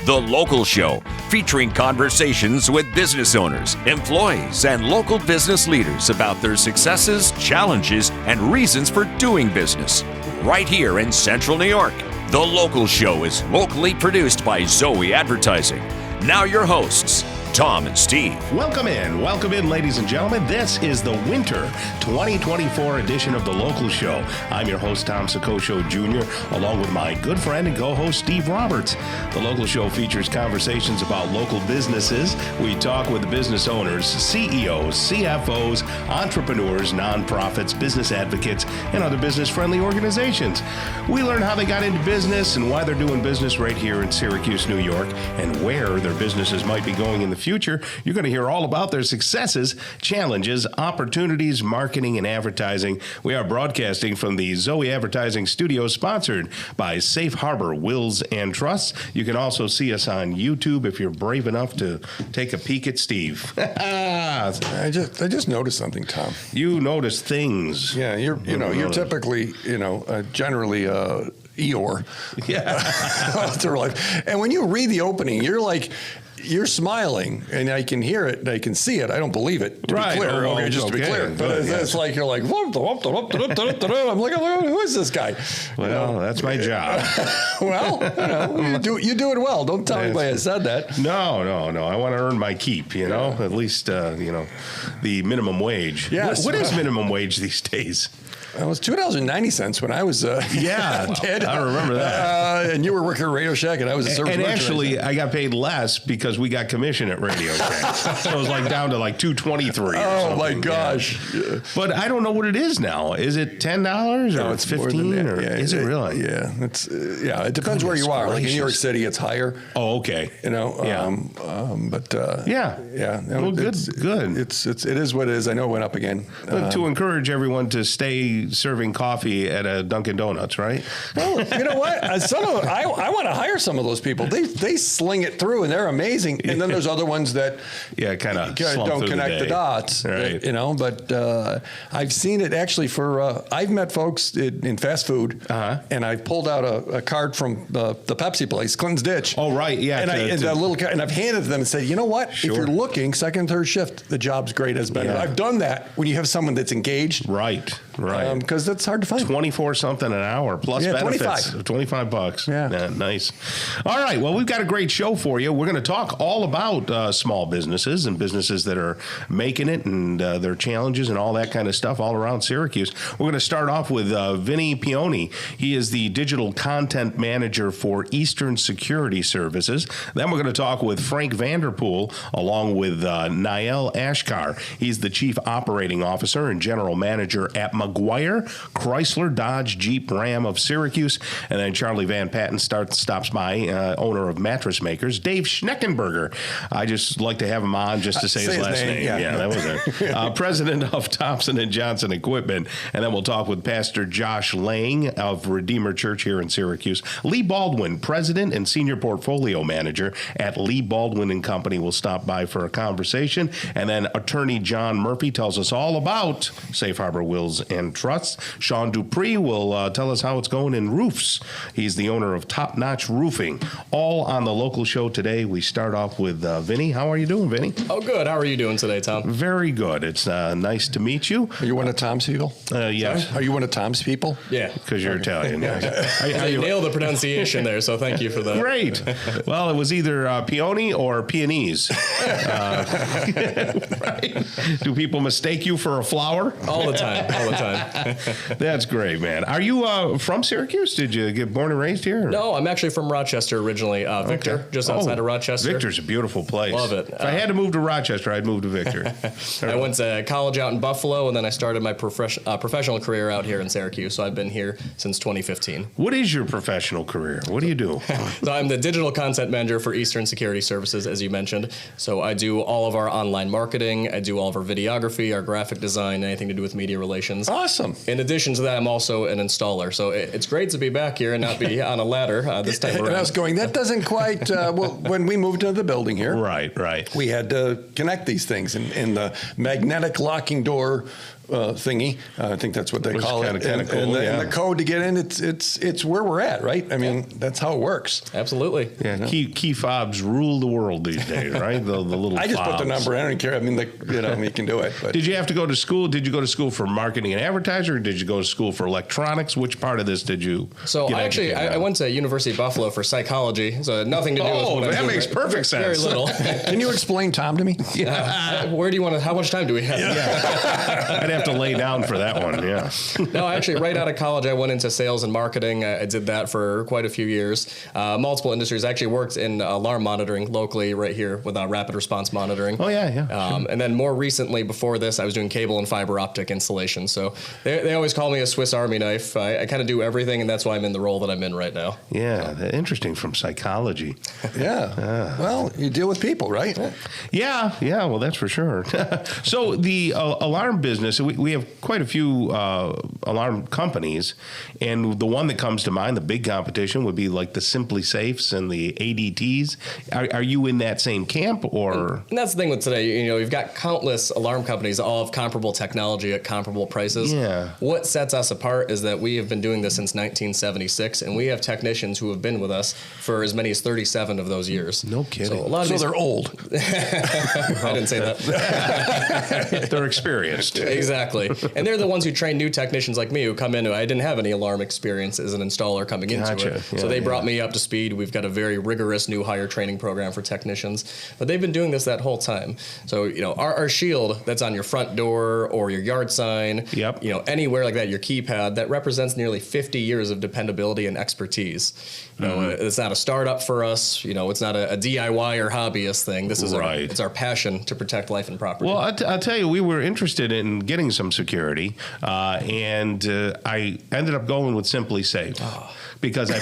The Local Show, featuring conversations with business owners, employees, and local business leaders about their successes, challenges, and reasons for doing business. Right here in Central New York. The Local Show is locally produced by Zoey Advertising. Now your hosts, Tom and Steve. Welcome in, ladies and gentlemen. This is the winter 2024 edition of The Local Show. I'm your host, Tom Soccocio Jr., along with my good friend and co-host, Steve Roberts. The Local Show features conversations about local businesses. We talk with business owners, CEOs, CFOs, entrepreneurs, nonprofits, business advocates, and other business-friendly organizations. We learn how they got into business and why they're doing business right here in Syracuse, New York, and where their businesses might be going in the future. You're going to hear all about their successes, challenges, opportunities, marketing, and advertising. We are broadcasting from the Zoey Advertising Studio, sponsored by Safe Harbor Wills and Trusts. You can also see us on YouTube if you're brave enough to take a peek at Steve. I just noticed something, Tom. You notice things. Yeah, you're typically, generally Eeyore. Yeah. Through life. And when you read the opening, you're smiling, and I can hear it, and I can see it. I don't believe it, to be clear. To be clear. But it's like, you're like, I'm like, who is this guy? Well, that's my job. Well, you do it well. Don't tell anybody I said that. No. I want to earn my keep, at least, the minimum wage. Yes. What is minimum wage these days? It was $2.90 when I was kid. I remember that. And you were working at Radio Shack, and I was a service And merchant. actually, I got paid less because we got commission at Radio Shack. So it was like down to like $2.23. Oh my gosh! Yeah. But I don't know what it is now. Is it $10 or No, it's $15 or is it really? Yeah, it depends where you are. Like in New York City, it's higher. Oh, okay. But yeah. Well, good. It is what it is. I know it went up again. But to encourage everyone to stay serving coffee at a Dunkin' Donuts, right? Well, you know what? I want to hire some of those people. They sling it through, and they're amazing. And then there's other ones that kind of don't connect the dots, right? But I've seen it actually I've met folks in fast food, and I pulled out a card from the Pepsi place, Clinton's Ditch. Oh, right, yeah. And I've handed them and said, you know what? Sure. If you're looking second, third shift, the job's great as better. Yeah. I've done that when you have someone that's engaged, right. Because that's hard to find. 24 something an hour plus benefits. $25. Yeah, nice. All right. Well, we've got a great show for you. We're going to talk all about small businesses and businesses that are making it and their challenges and all that kind of stuff all around Syracuse. We're going to start off with Vinny Pioni. He is the digital content manager for Eastern Security Services. Then we're going to talk with Frank Vanderpool along with Niall Ashkar. He's the chief operating officer and general manager at Maguire, Chrysler, Dodge, Jeep, Ram of Syracuse. And then Charlie Van Patten stops by, owner of Mattress Makers, Dave Schneckenberger. I just like to have him on just to say his last name. Yeah, that was it. President of Thompson and Johnson Equipment. And then we'll talk with Pastor Josh Lang of Redeemer Church here in Syracuse. Leigh Baldwin, president and senior portfolio manager at Leigh Baldwin Company, will stop by for a conversation. And then attorney John Murphy tells us all about Safe Harbor Wills and Trusts. Sean Dupree will tell us how it's going in roofs. He's the owner of Top Notch Roofing. All on the Local Show today. We start off with Vinny. How are you doing, Vinny? Oh, good. How are you doing today, Tom? Very good. It's nice to meet you. Are you one of Tom's people? Yes. Sorry? Are you one of Tom's people? Yeah. Because you're Italian. You nailed the pronunciation there, so thank you for that. Great. Well, it was either peony or peonies. Right? Do people mistake you for a flower? All the time. That's great, man. Are you from Syracuse? Did you get born and raised here? Or? No, I'm actually from Rochester originally. Victor, just outside of Rochester. Victor's a beautiful place. Love it. If I had to move to Rochester, I'd move to Victor. I went to college out in Buffalo, and then I started my professional career out here in Syracuse. So I've been here since 2015. What is your professional career? What do you do? So I'm the digital content manager for Eastern Security Services, as you mentioned. So I do all of our online marketing. I do all of our videography, our graphic design, anything to do with media relations. Awesome. In addition to that, I'm also an installer. So it's great to be back here and not be on a ladder this time around. And I was going, that doesn't quite, when we moved into the building here. Right. We had to connect these things. And the magnetic locking door thingy. I think that's what they call it. Kind of cool. And the code to get in, it's where we're at, right? I mean, that's how it works. Absolutely. Yeah, key fobs rule the world these days, right? The little I just fobs. put the number in. I don't care. I mean, you can do it. But. Did you have to go to school? Did you go to school for marketing and advertising, or did you go to school for electronics? Which part of this did you? So I went to University of Buffalo for psychology, so nothing to do with what that makes perfect sense. Very little. Can you explain Tom to me? Where do you want to? How much time do we have? Yeah. I'd have to lay down for that one. Yeah. No, actually, right out of college, I went into sales and marketing. I did that for quite a few years. Multiple industries. I actually worked in alarm monitoring locally right here with rapid response monitoring. Oh, yeah. And then more recently, before this, I was doing cable and fiber optic installation. So they always call me a Swiss Army knife. I kind of do everything, and that's why I'm in the role that I'm in right now. Yeah, interesting from psychology. Yeah. Well, you deal with people, right? Yeah. Well, that's for sure. So the alarm business, we have quite a few alarm companies, and the one that comes to mind, the big competition, would be like the Simply Safes and the ADTs. Are you in that same camp, or? And that's the thing with today. You've got countless alarm companies, all of comparable technology at comparable prices. Yeah. What sets us apart is that we have been doing this since 1976, and we have technicians who have been with us for as many as 37 of those years. No kidding. So they're old. I didn't say that. They're experienced. Exactly. And they're the ones who train new technicians like me who come in. I didn't have any alarm experience as an installer coming into it. Yeah, so they brought me up to speed. We've got a very rigorous new hire training program for technicians. But they've been doing this that whole time. So, our shield that's on your front door or your yard sign, anywhere like that, your keypad, that represents nearly 50 years of dependability and expertise. It's not a startup for us. It's not a DIY or hobbyist thing. This is it's our passion to protect life and property. Well, I'll tell you, we were interested in getting some security, and I ended up going with Simply Safe. Because I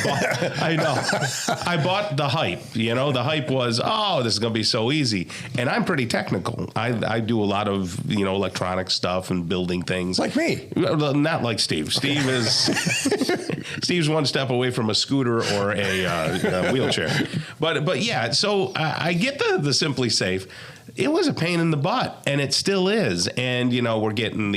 bought the hype. The hype was, this is going to be so easy. And I'm pretty technical. I do a lot of, electronic stuff and building things. Like me. Not like Steve. Steve's one step away from a scooter or a wheelchair. But yeah, so I get the Simply Safe. It was a pain in the butt, and it still is. And, we're getting,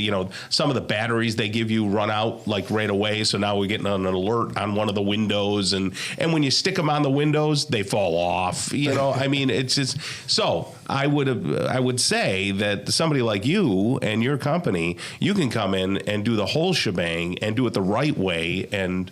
some of the batteries they give you run out like right away. So now we're getting an alert on one of the windows. And when you stick them on the windows, they fall off. I mean, it's just so I would say that somebody like you and your company, you can come in and do the whole shebang and do it the right way. And,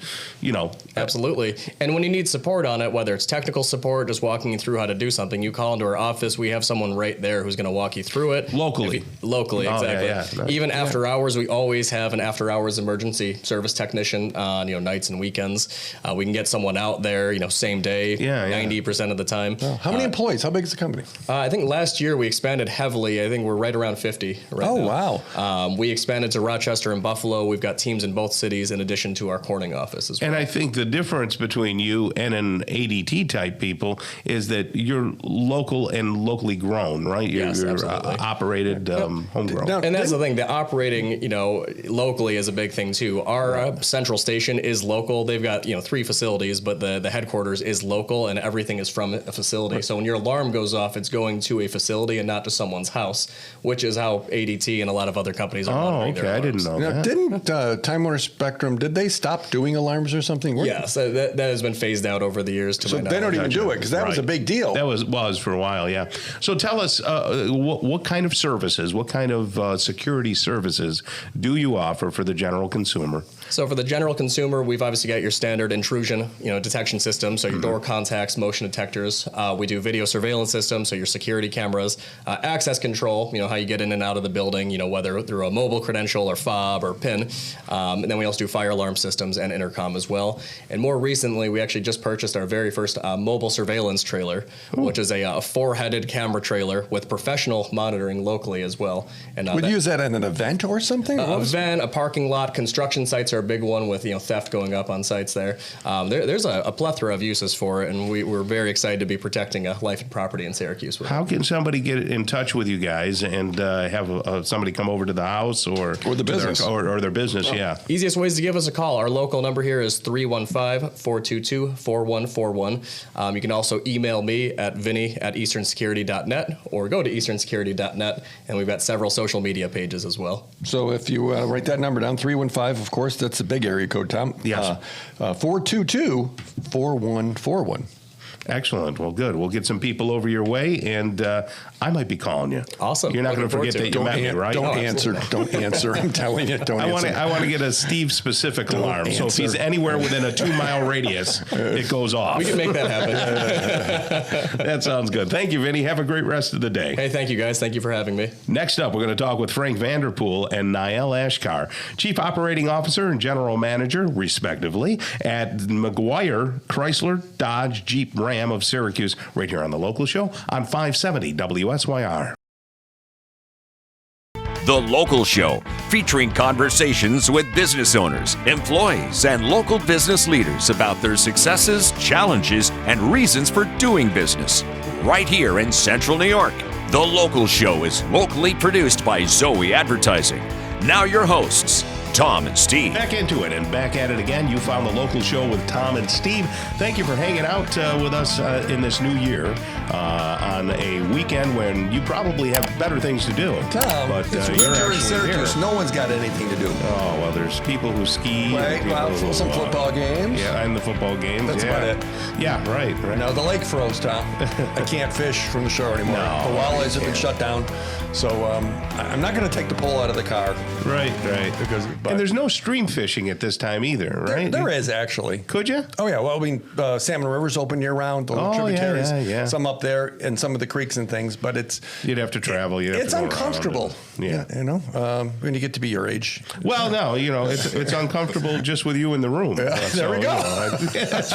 Absolutely. And when you need support on it, whether it's technical support, just walking you through how to do something, you call into our office. We have someone right there who's going to walk you through it. Locally, exactly. Yeah. Even after hours, we always have an after hours emergency service technician on, nights and weekends. We can get someone out there, same day, 90% of the time. Oh, how many employees? How big is the company? I think last year we expanded heavily. I think we're right around 50 right now. Wow. We expanded to Rochester and Buffalo. We've got teams in both cities in addition to our Corning office as well. And I think the difference between you and an ADT type people is that you're local and locally grown, right? You're operated, homegrown. And that's the thing. The operating, locally is a big thing too. Our central station is local. They've got 3 facilities, but the headquarters is local, and everything is from a facility. So when your alarm goes off, it's going to a facility and not to someone's house, which is how ADT and a lot of other companies are monitoring their alarms. I didn't know that. Didn't Time Warner Spectrum, did they stop doing alarms or something? Yes, that has been phased out over the years. So they don't even do it, because that was a big deal. That was for a while, yeah. So tell us, what kind of services, what kind of security services do you offer for the general consumer? So for the general consumer, we've obviously got your standard intrusion, detection system. So your door contacts, motion detectors. We do video surveillance systems, so your security cameras, access control. How you get in and out of the building. Whether through a mobile credential or fob or PIN. And then we also do fire alarm systems and intercom as well. And more recently, we actually just purchased our very first mobile surveillance trailer, which is a 4-headed camera trailer with professional monitoring locally as well. And would you use that at an event or something? An event, a parking lot, construction sites are a big one with theft going up on sites there. There's a plethora of uses for it, and we're very excited to be protecting life and property in Syracuse. How can somebody get in touch with you guys and have somebody come over to the house or the business or their business? Yeah. Easiest ways to give us a call. Our local number here is 315-422-4141. You can also email me at vinny@easternsecurity.net or go to easternsecurity.net, and we've got several social media pages as well. So if you write that number down, 315, of course, that's a big area code, Tom. Yes. 422-4141. Excellent. Well, good. We'll get some people over your way, and I might be calling you. Awesome. You're not going to forget that you met me, right? Don't answer. Don't answer. I'm telling you, don't answer. I want to get a Steve-specific alarm. So if he's anywhere within a 2-mile radius, it goes off. We can make that happen. That sounds good. Thank you, Vinny. Have a great rest of the day. Hey, thank you, guys. Thank you for having me. Next up, we're going to talk with Frank Vanderpool and Niall Ashkar, Chief Operating Officer and General Manager, respectively, at Maguire, Chrysler, Dodge, Jeep, Ram of Syracuse, right here on The Local Show on 570 WSYR. The Local Show, featuring conversations with business owners, employees, and local business leaders about their successes, challenges, and reasons for doing business. Right here in Central New York. The Local Show is locally produced by Zoey Advertising. Now your hosts, Tom and Steve. Back into it and back at it again. You found The Local Show with Tom and Steve. Thank you for hanging out with us in this new year on a weekend when you probably have better things to do. Tom, but it's winter in Syracuse. No one's got anything to do. Oh, well, there's people who ski. Right, some football games. Yeah, and the football games. That's about it. Yeah, right. No, the lake froze, Tom. I can't fish from the shore anymore. No, the walleyes have been shut down. So I'm not going to take the pole out of the car. Right. And there's no stream fishing at this time either, right? There is, actually. Could you? Oh, yeah. Well, I mean, Salmon River's open year-round, the tributaries. Yeah. Some up there, and some of the creeks and things, but it's... You'd have to travel. It's uncomfortable. Yeah. When you get to be your age. Well, no, it's uncomfortable just with you in the room. Yeah, there we go. That's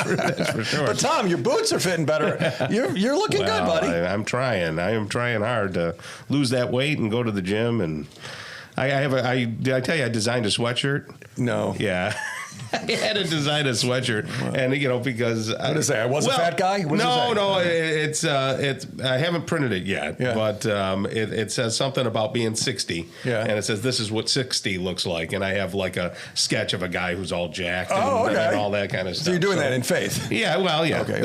for sure. But, Tom, your boots are fitting better. You're looking good, buddy. I'm trying. I am trying hard to lose that weight and go to the gym. And did I tell you I designed a sweatshirt? No. Yeah. I had to design a sweatshirt, and because what is that? I was a fat guy. It's I haven't printed it yet, but it says something about being 60, and it says this is what 60 looks like, and I have like a sketch of a guy who's all jacked and all that kind of stuff. So you're doing that in faith? Yeah, well, yeah. Okay.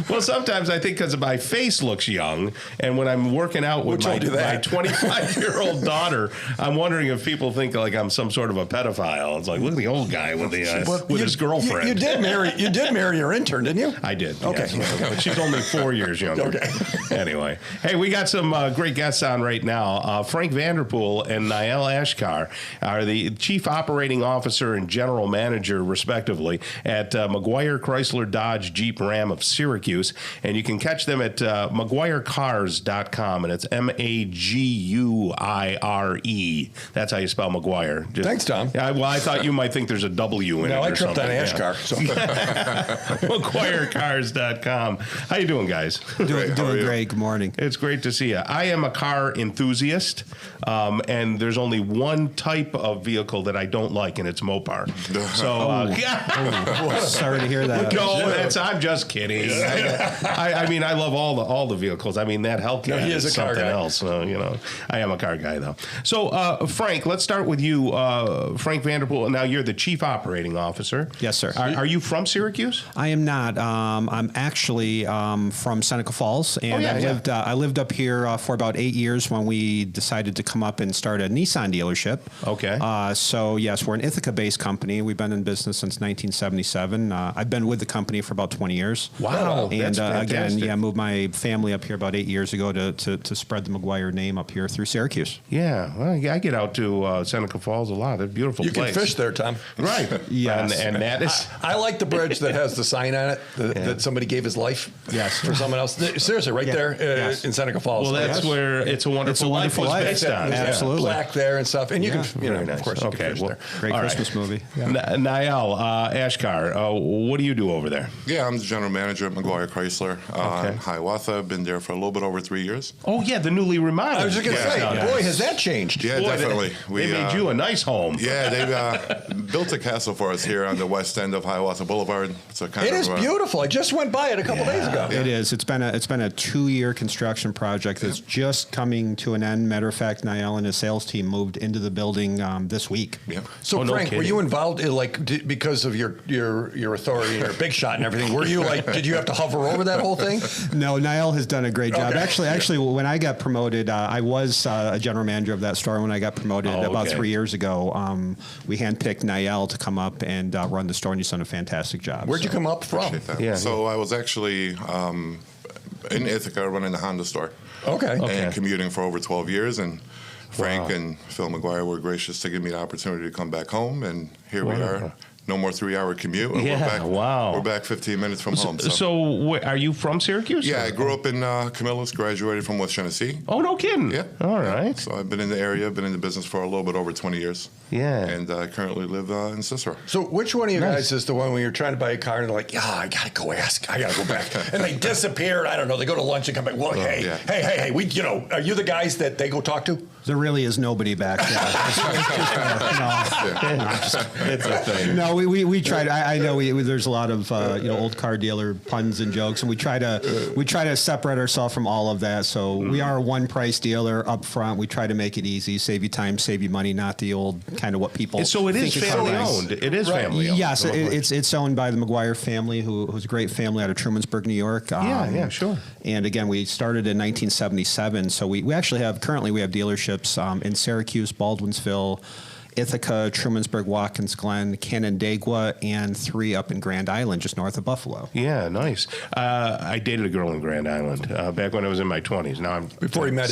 Well, sometimes I think because my face looks young, and when I'm working out with my 25-year-old daughter, I'm wondering if people think like I'm some sort of a pedophile. It's like, look at the old guy with his girlfriend. You did marry your intern, didn't you? I did. Okay. Yes. But she's only 4 years younger. Okay. Anyway, hey, we got some great guests on right now. Frank Vanderpool and Niall Ashkar are the Chief Operating Officer and General Manager, respectively, at Maguire, Chrysler, Dodge, Jeep, Ram of Syracuse. And you can catch them at maguirecars.com, and it's Maguire. That's how you spell Maguire. Thanks, Tom. I thought you might think there's a W in it. No, I tripped something. on Ashkar. So. MaguireCars.com. How you doing, guys? Doing great. Good morning. It's great to see you. I am a car enthusiast, and there's only one type of vehicle that I don't like, and it's Mopar. So, sorry to hear that. No, I'm just kidding. I mean, I love all the vehicles. I mean, that Hellcat he is a car something guy. else. I am a car guy, though. So, Frank, let's start with you. Frank Vanderpool. Now, you're the Chief Operating Officer. Yes, sir. Are you from Syracuse? I am not. I'm actually from Seneca Falls, and I lived up here for about 8 years when we decided to come up and start a Nissan dealership. Okay. So, yes, we're an Ithaca-based company. We've been in business since 1977. I've been with the company for about 20 years. Wow. And that's again, moved my family up here about 8 years ago to spread the Maguire name up here through Syracuse. Yeah. Well, I get out to Seneca Falls a lot. It's a beautiful place. You can fish there, Tom. Right. Yes. And that is... I like the bridge that has the sign on it that somebody gave his life for someone else. Seriously, right there in Seneca Falls. Well, that's where It's a Wonderful Life was based on. Absolutely. Plaque there and stuff. And you can, of course, you can fish there. Great Christmas movie. Niall Ashkar, what do you do over there? Yeah, I'm the general manager at Maguire Chrysler in Hiawatha. Been there for a little bit over 3 years. Oh, yeah, the newly remodeled. I was just going to say, boy, has that changed. Yeah, definitely. They made you a nice home. Yeah, built a castle for us here on the west end of Hiawatha Boulevard. It is beautiful. I just went by it a couple days ago. It is. It's been a 2-year construction project that's just coming to an end. Matter of fact, Niall and his sales team moved into the building this week. Yeah. So Frank, were you involved in, like, because of your authority and your big shot and everything? Were you like, did you have to hover over that whole thing? No, Niall has done a great job. Okay. Actually, when I got promoted, I was a general manager of that store. When I got promoted about 3 years ago, we handpicked Niall to come up and run the store, and he's done a fantastic job. Where'd you come up from? Yeah. So I was actually in Ithaca running the Honda store. Okay. And commuting for over 12 years. And Frank and Phil Maguire were gracious to give me the opportunity to come back home. And here we are. No more 3-hour commute. And we're back 15 minutes from home. So are you from Syracuse? Yeah, I grew up in Camillus, graduated from West Tennessee. Oh, no kidding. Yeah. All right. So I've been in the area, been in the business for a little bit over 20 years. Yeah. And I currently live in Cicero. So which one of you guys is the one when you're trying to buy a car and they're like, I got to go ask. I got to go back. And they disappear. I don't know. They go to lunch and come back. Well, hey, we, are you the guys that they go talk to? There really is nobody back there. It's a thing. No, we try to. I know there's a lot of old car dealer puns and jokes, and we try to separate ourselves from all of that. So we are a one price dealer up front. We try to make it easy, save you time, save you money, not the old kind of what people. So it is family owned. It is family owned. Yes, it's owned by the Maguire family, who's a great family out of Trumansburg, New York. Sure. And again, we started in 1977. So we actually have dealerships in Syracuse, Baldwinsville, Ithaca, Trumansburg, Watkins Glen, Canandaigua, and 3 up in Grand Island, just north of Buffalo. Yeah, nice. I dated a girl in Grand Island back when I was in my 20s. Now I'm 60. Before he met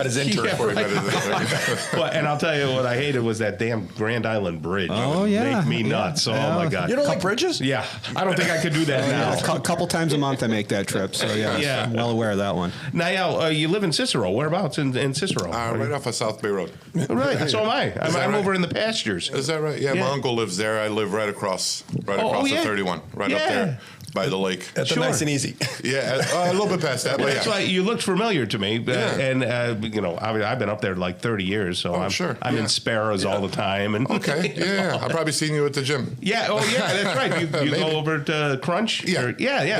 his intern. And I'll tell you what I hated was that damn Grand Island Bridge. Oh, it yeah. Make me nuts. Oh, my God. You don't like bridges? Yeah. I don't think I could do that now. A couple times a month I make that trip, so yeah, I'm well aware of that one. Now, you live in Cicero. Whereabouts in Cicero? Right off of South Bay Road. Right. So am I. I'm over in the pastures. Is that right? Yeah, my uncle lives there. I live right across the 31, up there by the lake. That's nice and easy. Yeah, a little bit past that, but that's why you looked familiar to me. And I've been up there like 30 years, so I'm in Sparrows all the time. And I've probably seen you at the gym. Yeah, that's right. You go over to Crunch? Yeah,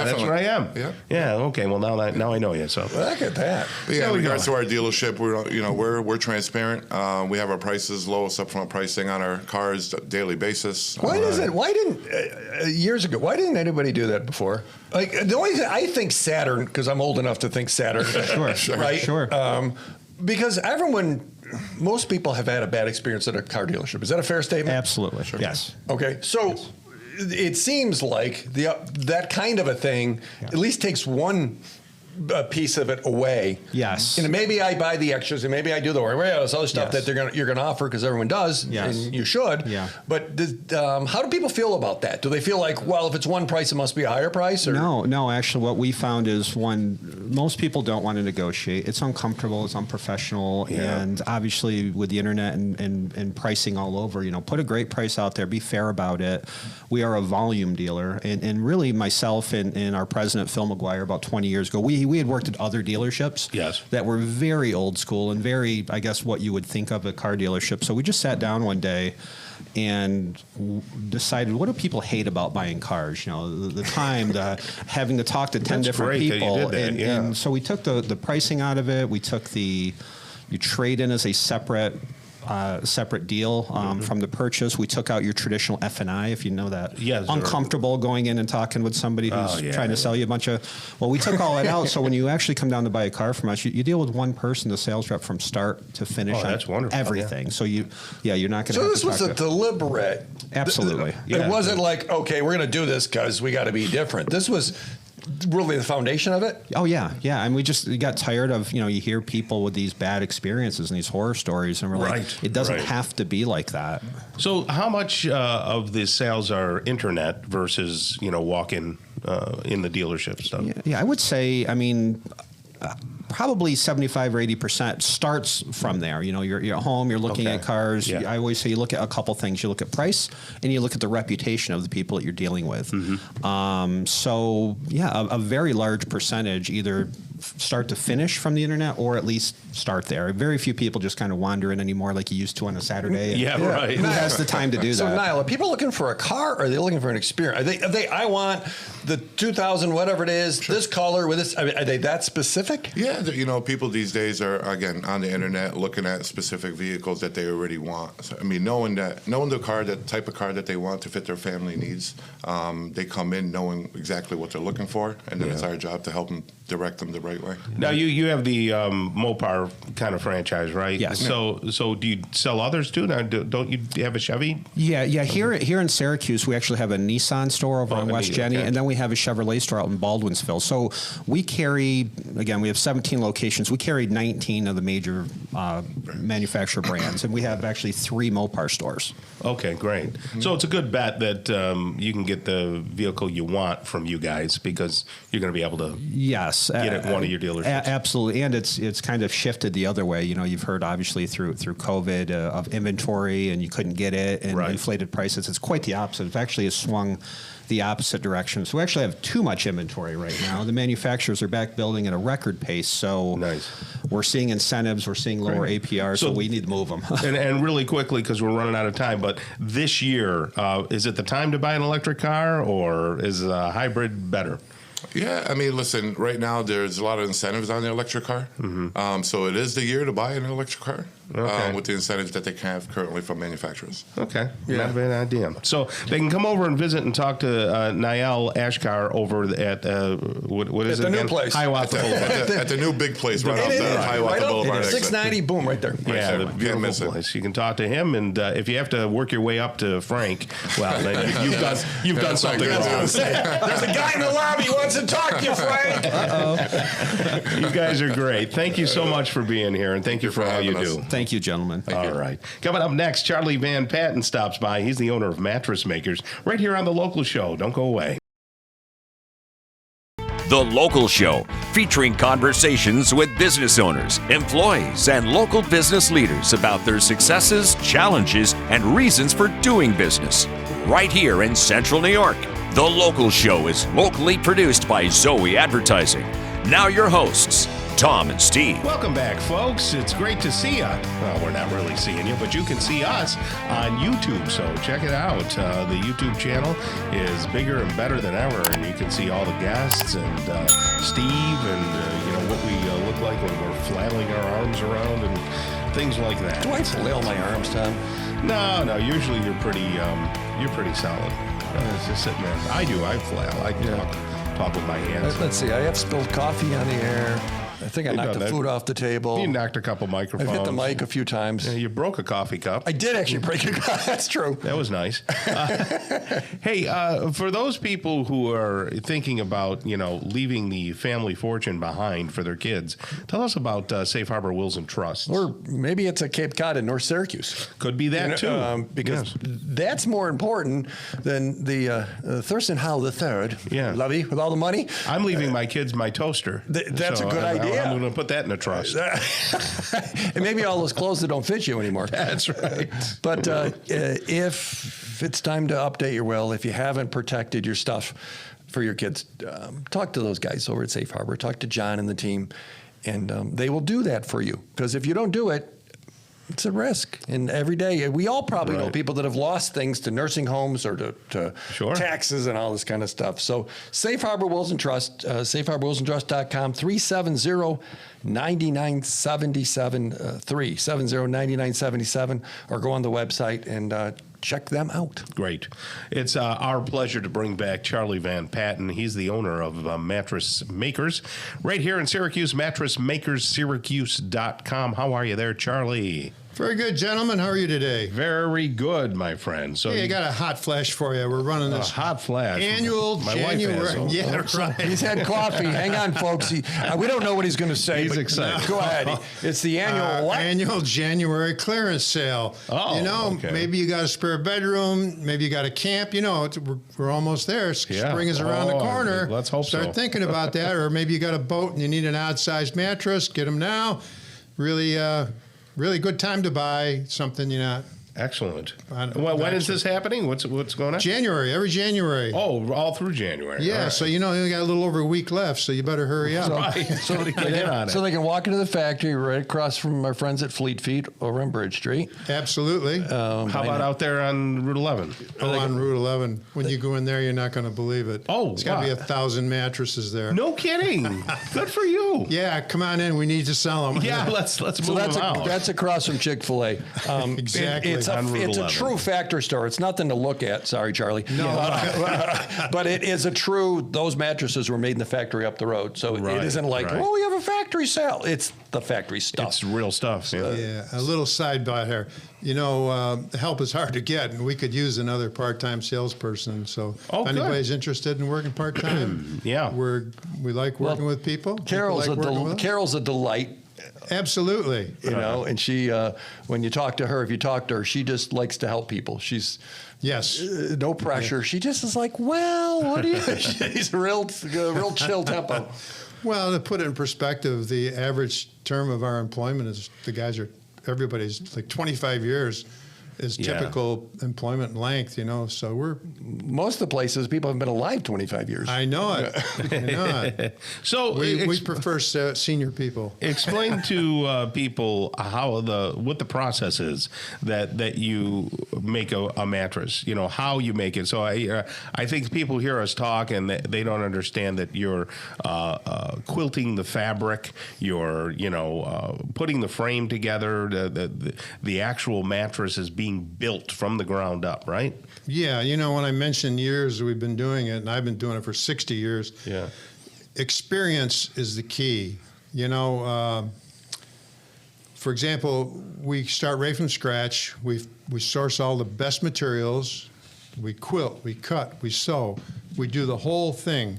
that's where I am. Yeah, okay. Well, now I know you. So look at that. But in regards to our dealership, we're transparent. We have our prices, lowest upfront pricing on our cars, daily basis. Why didn't years ago? Why didn't anybody do that before? Like the only thing I think Saturn, because I'm old enough to think Saturn. Sure. Because most people have had a bad experience at a car dealership. Is that a fair statement? Absolutely. Sure. Yes. Okay. So it seems like that kind of a thing at least takes one piece of it away. Yes. And maybe I buy the extras and maybe I do the this other stuff that you're gonna offer because everyone does and you should. Yeah. But how do people feel about that? Do they feel like, well, if it's one price, it must be a higher price? Or? No. Actually, what we found is most people don't want to negotiate. It's uncomfortable. It's unprofessional. Yeah. And obviously, with the internet and pricing all over, put a great price out there. Be fair about it. We are a volume dealer, and really myself and our president Phil Maguire about 20 years ago, we had worked at other dealerships that were very old school and very, I guess, what you would think of a car dealership. So we just sat down one day and decided, what do people hate about buying cars? The time, having to talk to 10 different people. And so we took the pricing out of it. We took you trade in as a separate deal from the purchase. We took out your traditional F&I, if you know that. Yes. Uncomfortable going in and talking with somebody who's trying to sell you a bunch of... Well, we took all that out, so when you actually come down to buy a car from us, you deal with one person, the sales rep, from start to finish on that's wonderful. Everything. So you're not going to... So this was a deliberate... Absolutely. It wasn't like, okay, we're going to do this because we got to be different. This was really the foundation of it? Oh, yeah. And we got tired of, you hear people with these bad experiences and these horror stories, and we're like, it doesn't have to be like that. So how much of the sales are internet versus, walk-in in the dealership stuff? Yeah, I would say, probably 75 or 80% starts from there. You're at home, you're looking at cars. Yeah. I always say you look at a couple things. You look at price and you look at the reputation of the people that you're dealing with. Mm-hmm. A very large percentage either start to finish from the internet or at least start there. Very few people just kind of wander in anymore like you used to on a Saturday. Yeah, right. Who has the time to do So, that? Niall, are people looking for a car, or are they looking for an experience? I want the 2000, whatever it is, this color with this. I mean, are they that specific? Yeah, people these days are, again, on the internet looking at specific vehicles that they already want. So, I mean, knowing the type of car that they want to fit their family needs, they come in knowing exactly what they're looking for, and then it's our job to help them direct them the right way. Now, you have the Mopar kind of franchise, right? Yes. So do you sell others too? Now, don't you have a Chevy? Yeah. Here in Syracuse, we actually have a Nissan store over on West Jenny, and then we have a Chevrolet store out in Baldwinsville. So we carry, again, we have 17 locations. We carry 19 of the major manufacturer brands, and we have actually 3 Mopar stores. Okay, great. So it's a good bet that you can get the vehicle you want from you guys, because you're going to be able to get it one of your dealerships. Absolutely, and it's kind of shifted the other way. You've heard obviously through COVID of inventory, and you couldn't get it, and inflated prices. It's quite the opposite. It actually has swung the opposite direction. So we actually have too much inventory right now. The manufacturers are back building at a record pace. So we're seeing incentives, we're seeing lower APR, so we need to move them. and really quickly, because we're running out of time, but this year, is it the time to buy an electric car, or is a hybrid better? Yeah, I mean, listen, right now there's a lot of incentives on the electric car. So it is the year to buy an electric car with the incentives that they have currently from manufacturers. Okay, not a bad idea. So they can come over and visit and talk to Niall Ashkar over at, what is it again? New place. Hiawatha Boulevard. At the new big place right off the Hiawatha Boulevard. 690, boom, right there. Yeah, the beautiful place. You can talk to him, and if you have to work your way up to Frank, well, then you've done something wrong. There's a guy in the lobby who wants to talk to you, Frank. You guys are great. Thank you so much for being here, and thank you for all you do. Thank you, gentlemen. All right. Coming up next, Charlie Van Patten stops by. He's the owner of Mattress Makers, right here on The Local Show. Don't go away. The Local Show, featuring conversations with business owners, employees, and local business leaders about their successes, challenges, and reasons for doing business. Right here in Central New York. The Local Show is locally produced by Zoey Advertising. Now your hosts, Tom and Steve. Welcome back, folks. It's great to see you. Well, we're not really seeing you, but you can see us on YouTube, so check it out. The YouTube channel is bigger and better than ever, and you can see all the guests and Steve and what we look like when we're flailing our arms around and things like that. Do I flail my arms, Tom? No. Usually you're pretty solid. Just sitting there. I do. I flail. I talk with my hands. Let's see. I have spilled coffee on the air. I think I knocked the food off the table. You knocked a couple microphones. I've hit the mic a few times. Yeah, you broke a coffee cup. I did actually break a cup. That's true. That was nice. Hey, for those people who are thinking about, leaving the family fortune behind for their kids, tell us about Safe Harbor Wills and Trusts. Or maybe it's a Cape Cod in North Syracuse. Could be that too. Because that's more important than the Thurston Howell III. Yeah. Lovey, with all the money. I'm leaving my kids my toaster. That's a good idea. I'm going to put that in a trust. And maybe all those clothes that don't fit you anymore. That's right. But if it's time to update your will, if you haven't protected your stuff for your kids, talk to those guys over at Safe Harbor. Talk to John and the team, and they will do that for you. Because if you don't do it, it's a risk. And every day, we all probably know people that have lost things to nursing homes or to taxes and all this kind of stuff. So Safe Harbor Wills and Trust, safeharborwillsandtrust.com, 370-9977, 370-9977, or go on the website and check them out. Great. It's our pleasure to bring back Charlie Van Patten. He's the owner of Mattress Makers right here in Syracuse, mattressmakerssyracuse.com. How are you there, Charlie? Very good, gentlemen. How are you today? Very good, my friend. So hey, I got a hot flash for you. We're running this hot flash annual January. Yeah, right. He's had coffee. Hang on, folks. We don't know what he's going to say. He's excited. Go ahead. It's the annual annual January clearance sale. Oh, maybe you got a spare bedroom. Maybe you got a camp. We're almost there. Spring is around the corner. Let's hope Start thinking about that. Or maybe you got a boat and you need an odd-sized mattress. Get them now. Really good time to buy something you're not Excellent. When is this happening? What's going on? January, every January. Oh, all through January. Yeah, right. So you only got a little over a week left, so you better hurry up. Right. So they can get on it. So they can walk into the factory right across from our friends at Fleet Feet over on Bridge Street. Absolutely. How about out there on Route 11? On Route 11. When you go in there, you're not going to believe it. Oh, it's got to be 1,000 mattresses there. No kidding. Good for you. Yeah, come on in. We need to sell them. Yeah, let's move them out. That's across from Chick-fil-A. Exactly. It's a true factory store. It's nothing to look at. Sorry, Charlie. No. But it is a true, those mattresses were made in the factory up the road. So it isn't like, oh, we have a factory sale. It's the factory stuff. It's real stuff. Yeah. A little sidebar here. You know, help is hard to get, and we could use another part-time salesperson. So if anybody's interested in working part-time, we like working with people. Carol's a delight. Absolutely. You know, and she, when you talk to her, if you talk to her, she just likes to help people. She's no pressure. Yeah. She just is like, well, what do you? She's a real chill tempo. Well, to put it in perspective, the average term of our employment is everybody's like 25 years is typical employment length, you know. So most of the places people have been alive 25 years. I know it. So we prefer senior people. Explain to people what the process is that you make a mattress. You know how you make it. So I think people hear us talk and they don't understand that you're quilting the fabric. You're putting the frame together. The actual mattress is being built from the ground up, right? Yeah, you know, when I mentioned years we've been doing it, and I've been doing it for 60 years, experience is the key. You know, for example, we start right from scratch. We source all the best materials. We quilt, we cut, we sew. We do the whole thing.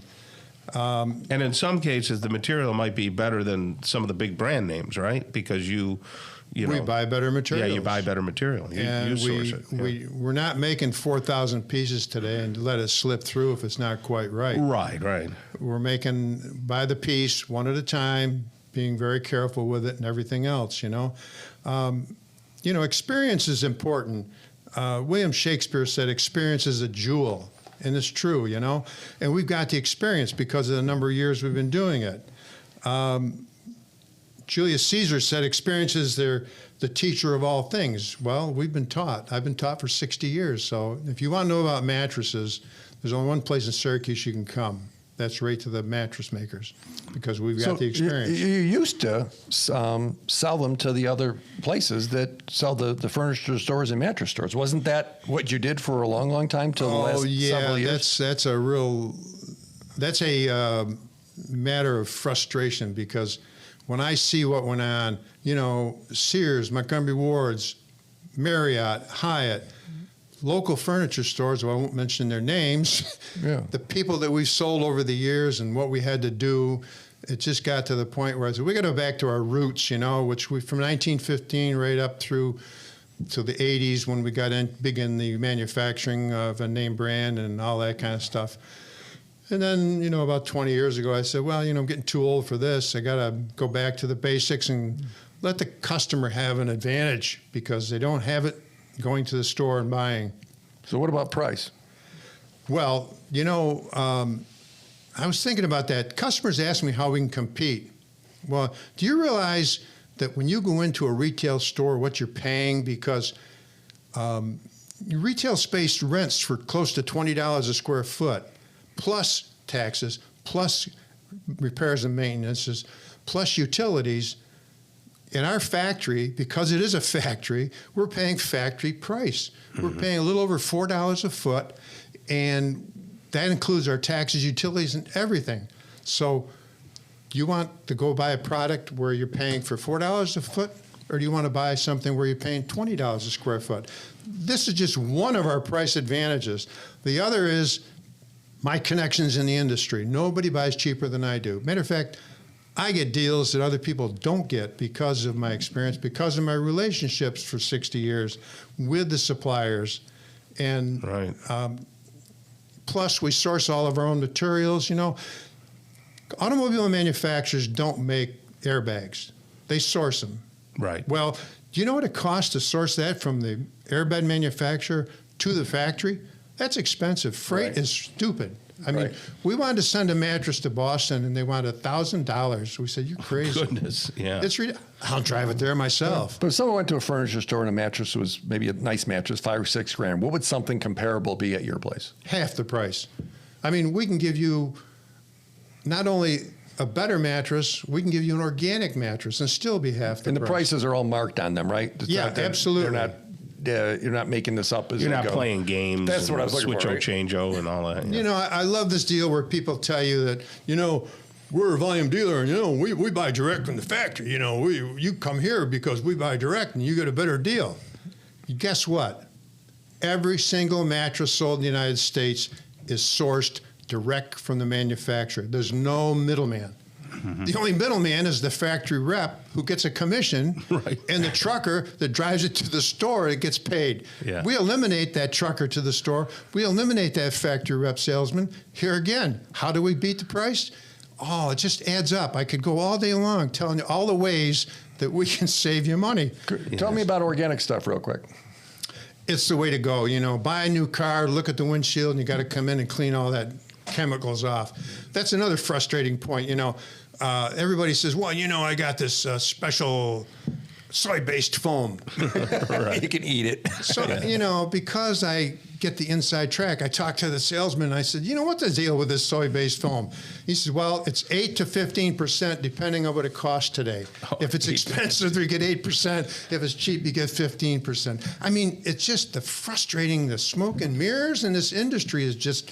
And in some cases, the material might be better than some of the big brand names, right? Because we buy better materials. Yeah, you buy better material. You source it. Yeah. We're not making 4,000 pieces today and let it slip through if it's not quite right. Right. We're making by the piece, one at a time, being very careful with it and everything else, you know. Experience is important. William Shakespeare said experience is a jewel, and it's true, you know. And we've got the experience because of the number of years we've been doing it. Julius Caesar said experience is the teacher of all things. Well, we've been taught. I've been taught for 60 years. So if you want to know about mattresses, there's only one place in Syracuse you can come. That's right to the Mattress Makers, because we've got the experience. You used to sell them to the other places that sell the furniture stores and mattress stores. Wasn't that what you did for a long, long time till the last several years? That's a matter of frustration, because when I see what went on, you know, Sears, Montgomery Ward's, Marriott, Hyatt, local furniture stores, well, I won't mention their names, the people that we've sold over the years and what we had to do, it just got to the point where I said, we got to go back to our roots, you know, which we, from 1915 right up through to the 80s when we got big in the manufacturing of a name brand and all that kind of stuff. And then, you know, about 20 years ago, I said, well, you know, I'm getting too old for this. I got to go back to the basics and let the customer have an advantage, because they don't have it going to the store and buying. So what about price? Well, you know, I was thinking about that. Customers ask me how we can compete. Well, do you realize that when you go into a retail store, what you're paying? Because your retail space rents for close to $20 a square foot, plus taxes, plus repairs and maintenances, plus utilities. In our factory, because it is a factory, we're paying factory price. Mm-hmm. We're paying a little over $4 a foot, and that includes our taxes, utilities, and everything. So do you want to go buy a product where you're paying for $4 a foot, or do you want to buy something where you're paying $20 a square foot? This is just one of our price advantages. The other is my connections in the industry. Nobody buys cheaper than I do. Matter of fact, I get deals that other people don't get because of my experience, because of my relationships for 60 years with the suppliers. And plus, we source all of our own materials. You know, automobile manufacturers don't make airbags. They source them. Right. Well, Do you know what it costs to source that from the airbed manufacturer to the factory? That's expensive. Freight is stupid. I mean, we wanted to send a mattress to Boston, and they wanted $1,000. We said, "You're crazy." Goodness, yeah. I'll drive it there myself. But if someone went to a furniture store and a mattress was maybe a nice mattress, $5 or $6 grand, what would something comparable be at your place? Half the price. I mean, we can give you not only a better mattress, we can give you an organic mattress and still be half the price. And the prices are all marked on them, right? Absolutely. They're not. You're not making this up as you're you not go. playing games. That's what I was looking for. Switch-o, change-o, and all that. You know, I love this deal where people tell you that, we're a volume dealer, and we buy direct from the factory. You come here because we buy direct, and you get a better deal. Guess what? Every single mattress sold in the United States is sourced direct from the manufacturer. There's no middleman. Mm-hmm. The only middleman is the factory rep who gets a commission, and the trucker that drives it to the store that gets paid. Yeah. We eliminate that trucker to the store. We eliminate that factory rep salesman. Here again, how do we beat the price? Oh, it just adds up. I could go all day long telling you all the ways that we can save you money. Tell me about organic stuff real quick. It's the way to go. Buy a new car, look at the windshield, and you got to come in and clean all that chemicals off. That's another frustrating point. Everybody says, well, I got this special soy-based foam. You can eat it. So, because I get the inside track, I talked to the salesman, and I said, what's the deal with this soy-based foam? He says, well, it's 8 to 15% depending on what it costs today. If it's expensive, you get 8%. If it's cheap, you get 15%. I mean, it's just the smoke and mirrors in this industry is just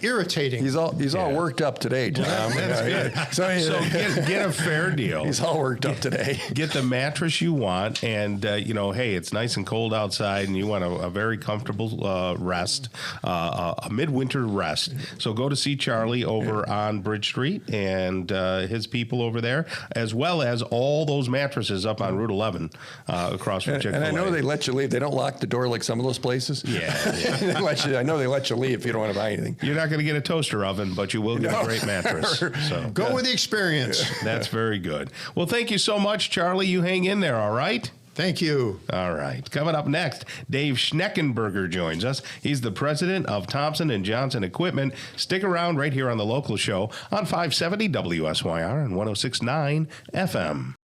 irritating. He's all worked up today, Tom. That's good. So get a fair deal. He's all worked up today. Get the mattress you want, and hey, it's nice and cold outside, and you want a very comfortable rest, a midwinter rest. So go to see Charlie over on Bridge Street and his people over there, as well as all those mattresses up on Route 11 across from Chick-fil-A. And I know they let you leave. They don't lock the door like some of those places. Yeah. I know they let you leave if you don't want to buy anything. You're not going to get a toaster oven, but you will get a great mattress. So go with the experience. That's very good. Well, thank you so much, Charlie. You hang in there, all right? Thank you. All right. Coming up next, Dave Schneckenberger joins us. He's the president of Thompson & Johnson Equipment. Stick around right here on The Local Show on 570 WSYR and 106.9 FM.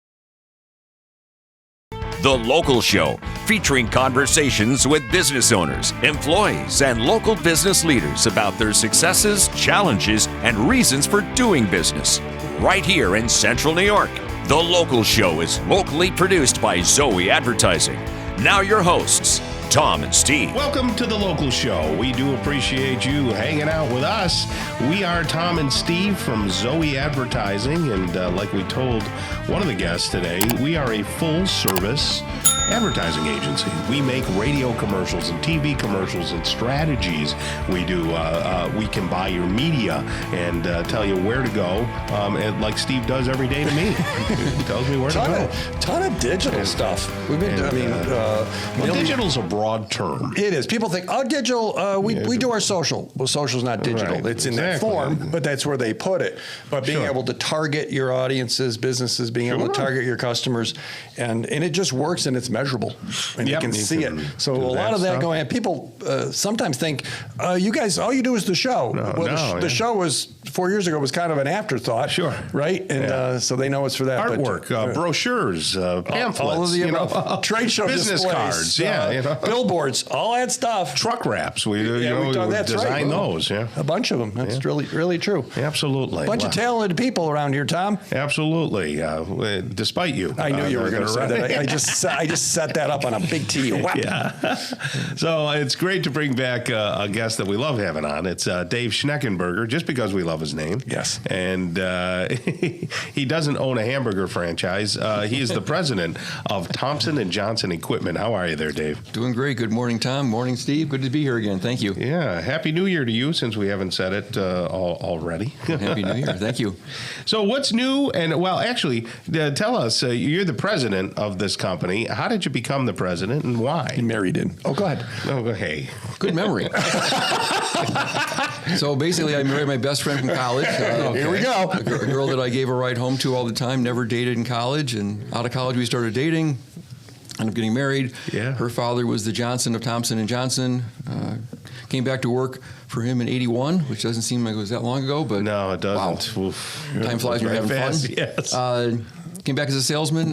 The Local Show, featuring conversations with business owners, employees, and local business leaders about their successes, challenges, and reasons for doing business. Right here in Central New York. The Local Show is locally produced by Zoey Advertising. Now your hosts, Tom and Steve. Welcome to The Local Show. We do appreciate you hanging out with us. We are Tom and Steve from Zoey Advertising, and like we told one of the guests today, we are a full-service advertising agency. We make radio commercials and TV commercials and strategies. We do. We can buy your media and tell you where to go, and like Steve does every day to me. He tells me where to go. Ton of digital stuff. We've been. Digital's a broad term. It is. People think, digital. We do our social. Well, social's not digital. Right. It's in that form, but that's where they put it. But being able to target your audiences, businesses, being able to target your customers, and it just works, and it's measurable, and you can see it. So a lot of that going on. People sometimes think, you guys, all you do is the show. The show was 4 years ago was kind of an afterthought. Sure. Right? And so they know it's for that. Artwork, brochures, pamphlets, all of the trade show business displays, cards, billboards, all that stuff. Truck wraps, we design those. Yeah, a bunch of them. That's really, really true. Absolutely. A bunch of talented people around here, Tom. Absolutely. Despite you. I knew you were going to say that. I just set that up on a big T. Yeah. So it's great to bring back a guest that we love having on. It's Dave Schneckenberger, just because we love his name. Yes. And he doesn't own a hamburger franchise. He is the president of Thompson & Johnson Equipment. How are you there, Dave? Doing great. Good morning, Tom. Morning, Steve. Good to be here again. Thank you. Yeah. Happy New Year to you, since we haven't said it already. Happy New Year. Thank you. So what's new? And, well, actually, tell us, you're the president of this company. How did you become the president, and why? He married in. Oh, go ahead. Oh, hey. Good memory. So basically, I married my best friend from college. Here we go. A girl that I gave a ride home to all the time, never dated in college. And out of college, we started dating. ended up getting married. Yeah. Her father was the Johnson of Thompson and Johnson. Came back to work for him in '81, which doesn't seem like it was that long ago, but no, it doesn't. Wow. Time flies when you're having fast, fun. Yes. Came back as a salesman,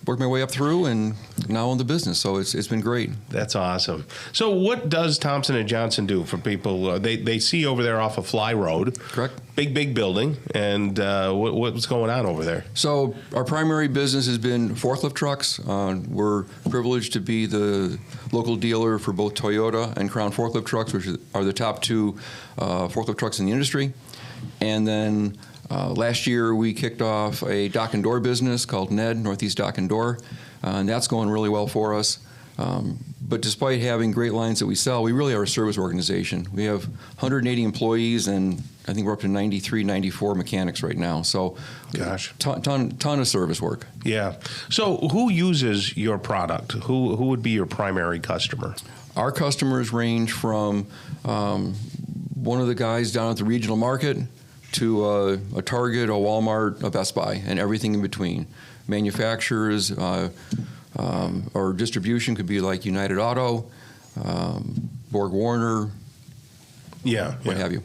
worked my way up through, and now own the business. So it's been great. That's awesome. So what does Thompson and Johnson do for people? They see over there off of Fly Road. Correct. Big building. And what's going on over there? So our primary business has been forklift trucks. We're privileged to be the local dealer for both Toyota and Crown forklift trucks, which are the top two forklift trucks in the industry. And then last year, we kicked off a dock and door business called NED, Northeast Dock and Door, and that's going really well for us. But despite having great lines that we sell, we really are a service organization. We have 180 employees, and I think we're up to 93, 94 mechanics right now. So, gosh, ton of service work. Yeah. So, who uses your product? Who would be your primary customer? Our customers range from one of the guys down at the regional market to a Target, a Walmart, a Best Buy, and everything in between. Manufacturers or distribution could be like United Auto, Borg Warner, what have you.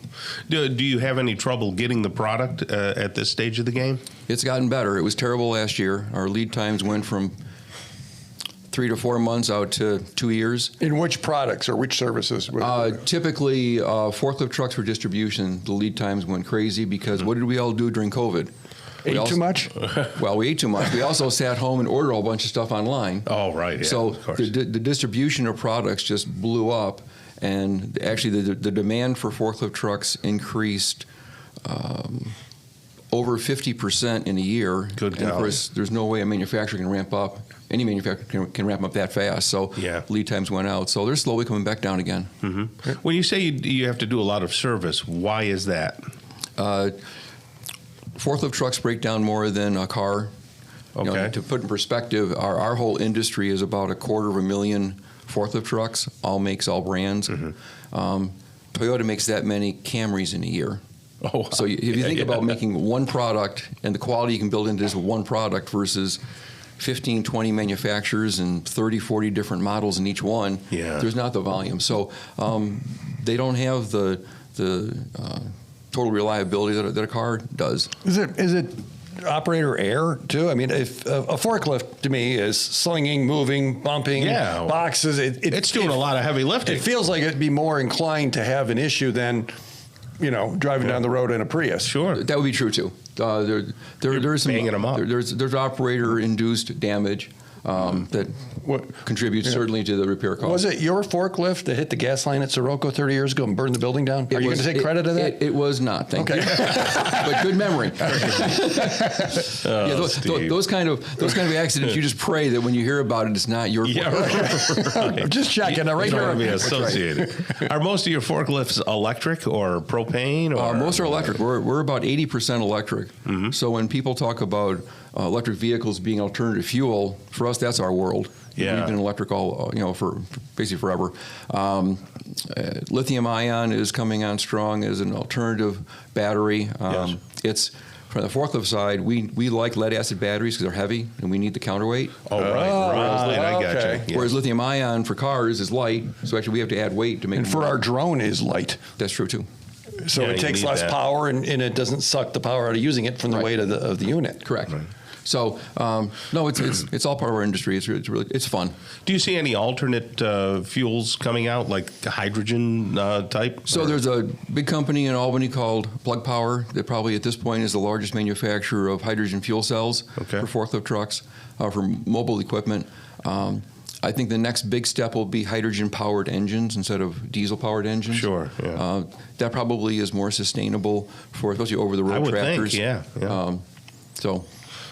Do you have any trouble getting the product at this stage of the game? It's gotten better. It was terrible last year. Our lead times went from 3 to 4 months out to 2 years. In which products or which services? Typically, forklift trucks for distribution, the lead times went crazy because what did we all do during COVID? Ate too much? Well, we ate too much. We also sat home and ordered a whole bunch of stuff online. Oh, right. Yeah, so of course. the distribution of products just blew up, and actually the demand for forklift trucks increased over 50% in a year. Good and of course, there's no way a manufacturer can ramp up. Any manufacturer can ramp up that fast. So lead times went out. So they're slowly coming back down again. Mm-hmm. When you say you have to do a lot of service, why is that? Forklift trucks break down more than a car. Okay. You know, to put in perspective, our whole industry is about 250,000 forklift trucks, all makes, all brands. Mm-hmm. Toyota makes that many Camrys in a year. Oh, wow. So if you think about making one product and the quality you can build into this one product versus 15, 20 manufacturers and 30, 40 different models in each one, there's not the volume. So they don't have the total reliability that a car does. Is it operator error too? I mean, if a forklift to me is slinging, moving, bumping, boxes, it's doing a lot of heavy lifting. It feels like it'd be more inclined to have an issue than, driving down the road in a Prius. Sure, that would be true too. There's some banging them up. There's operator induced damage. That contributes certainly to the repair cost. Was it your forklift that hit the gas line at Sirocco 30 years ago and burned the building down? Are you going to take credit of that? It was not, thank you. But good memory. Those kind of accidents, you just pray that when you hear about it, it's not your fault. Right. I'm just checking. You don't want to be associated. Are most of your forklifts electric or propane? Or most are electric. We're about 80% electric. Mm-hmm. So when people talk about electric vehicles being alternative fuel, for us, that's our world. Yeah. We've been electric for basically forever. Lithium ion is coming on strong as an alternative battery. It's from the forklift side, we like lead acid batteries because they're heavy and we need the counterweight. Oh, right. I got you. Yes. Whereas lithium ion for cars is light, so actually we have to add weight to make it. And for our drone is light. That's true too. So it takes less power and it doesn't suck the power out of using it from the weight of the unit. Correct. Right. So no, it's all part of our industry. It's fun. Do you see any alternate fuels coming out, like hydrogen type? So there's a big company in Albany called Plug Power that probably at this point is the largest manufacturer of hydrogen fuel cells for forklift trucks, for mobile equipment. I think the next big step will be hydrogen-powered engines instead of diesel-powered engines. Sure. Yeah. That probably is more sustainable for especially over-the-road tractors. So.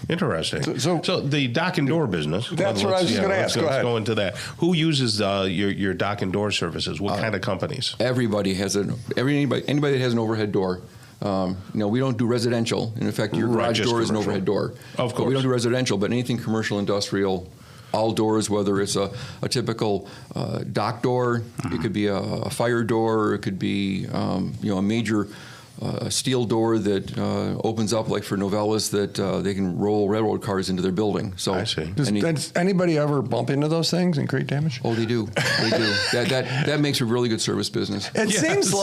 Interesting. So the dock and door business. That's what I was just going to ask. Let's go into that. Who uses your dock and door services? What kind of companies? Everybody has anybody that has an overhead door. We don't do residential. And in fact, your garage door is an overhead door. Of course. But we don't do residential, but anything commercial, industrial, all doors, whether it's a typical dock door, it could be a fire door, it could be a major a steel door that opens up like for novellas that they can roll railroad cars into their building. So I see. Does anybody ever bump into those things and create damage? Oh, they do. They do. That makes a really good service business. It seems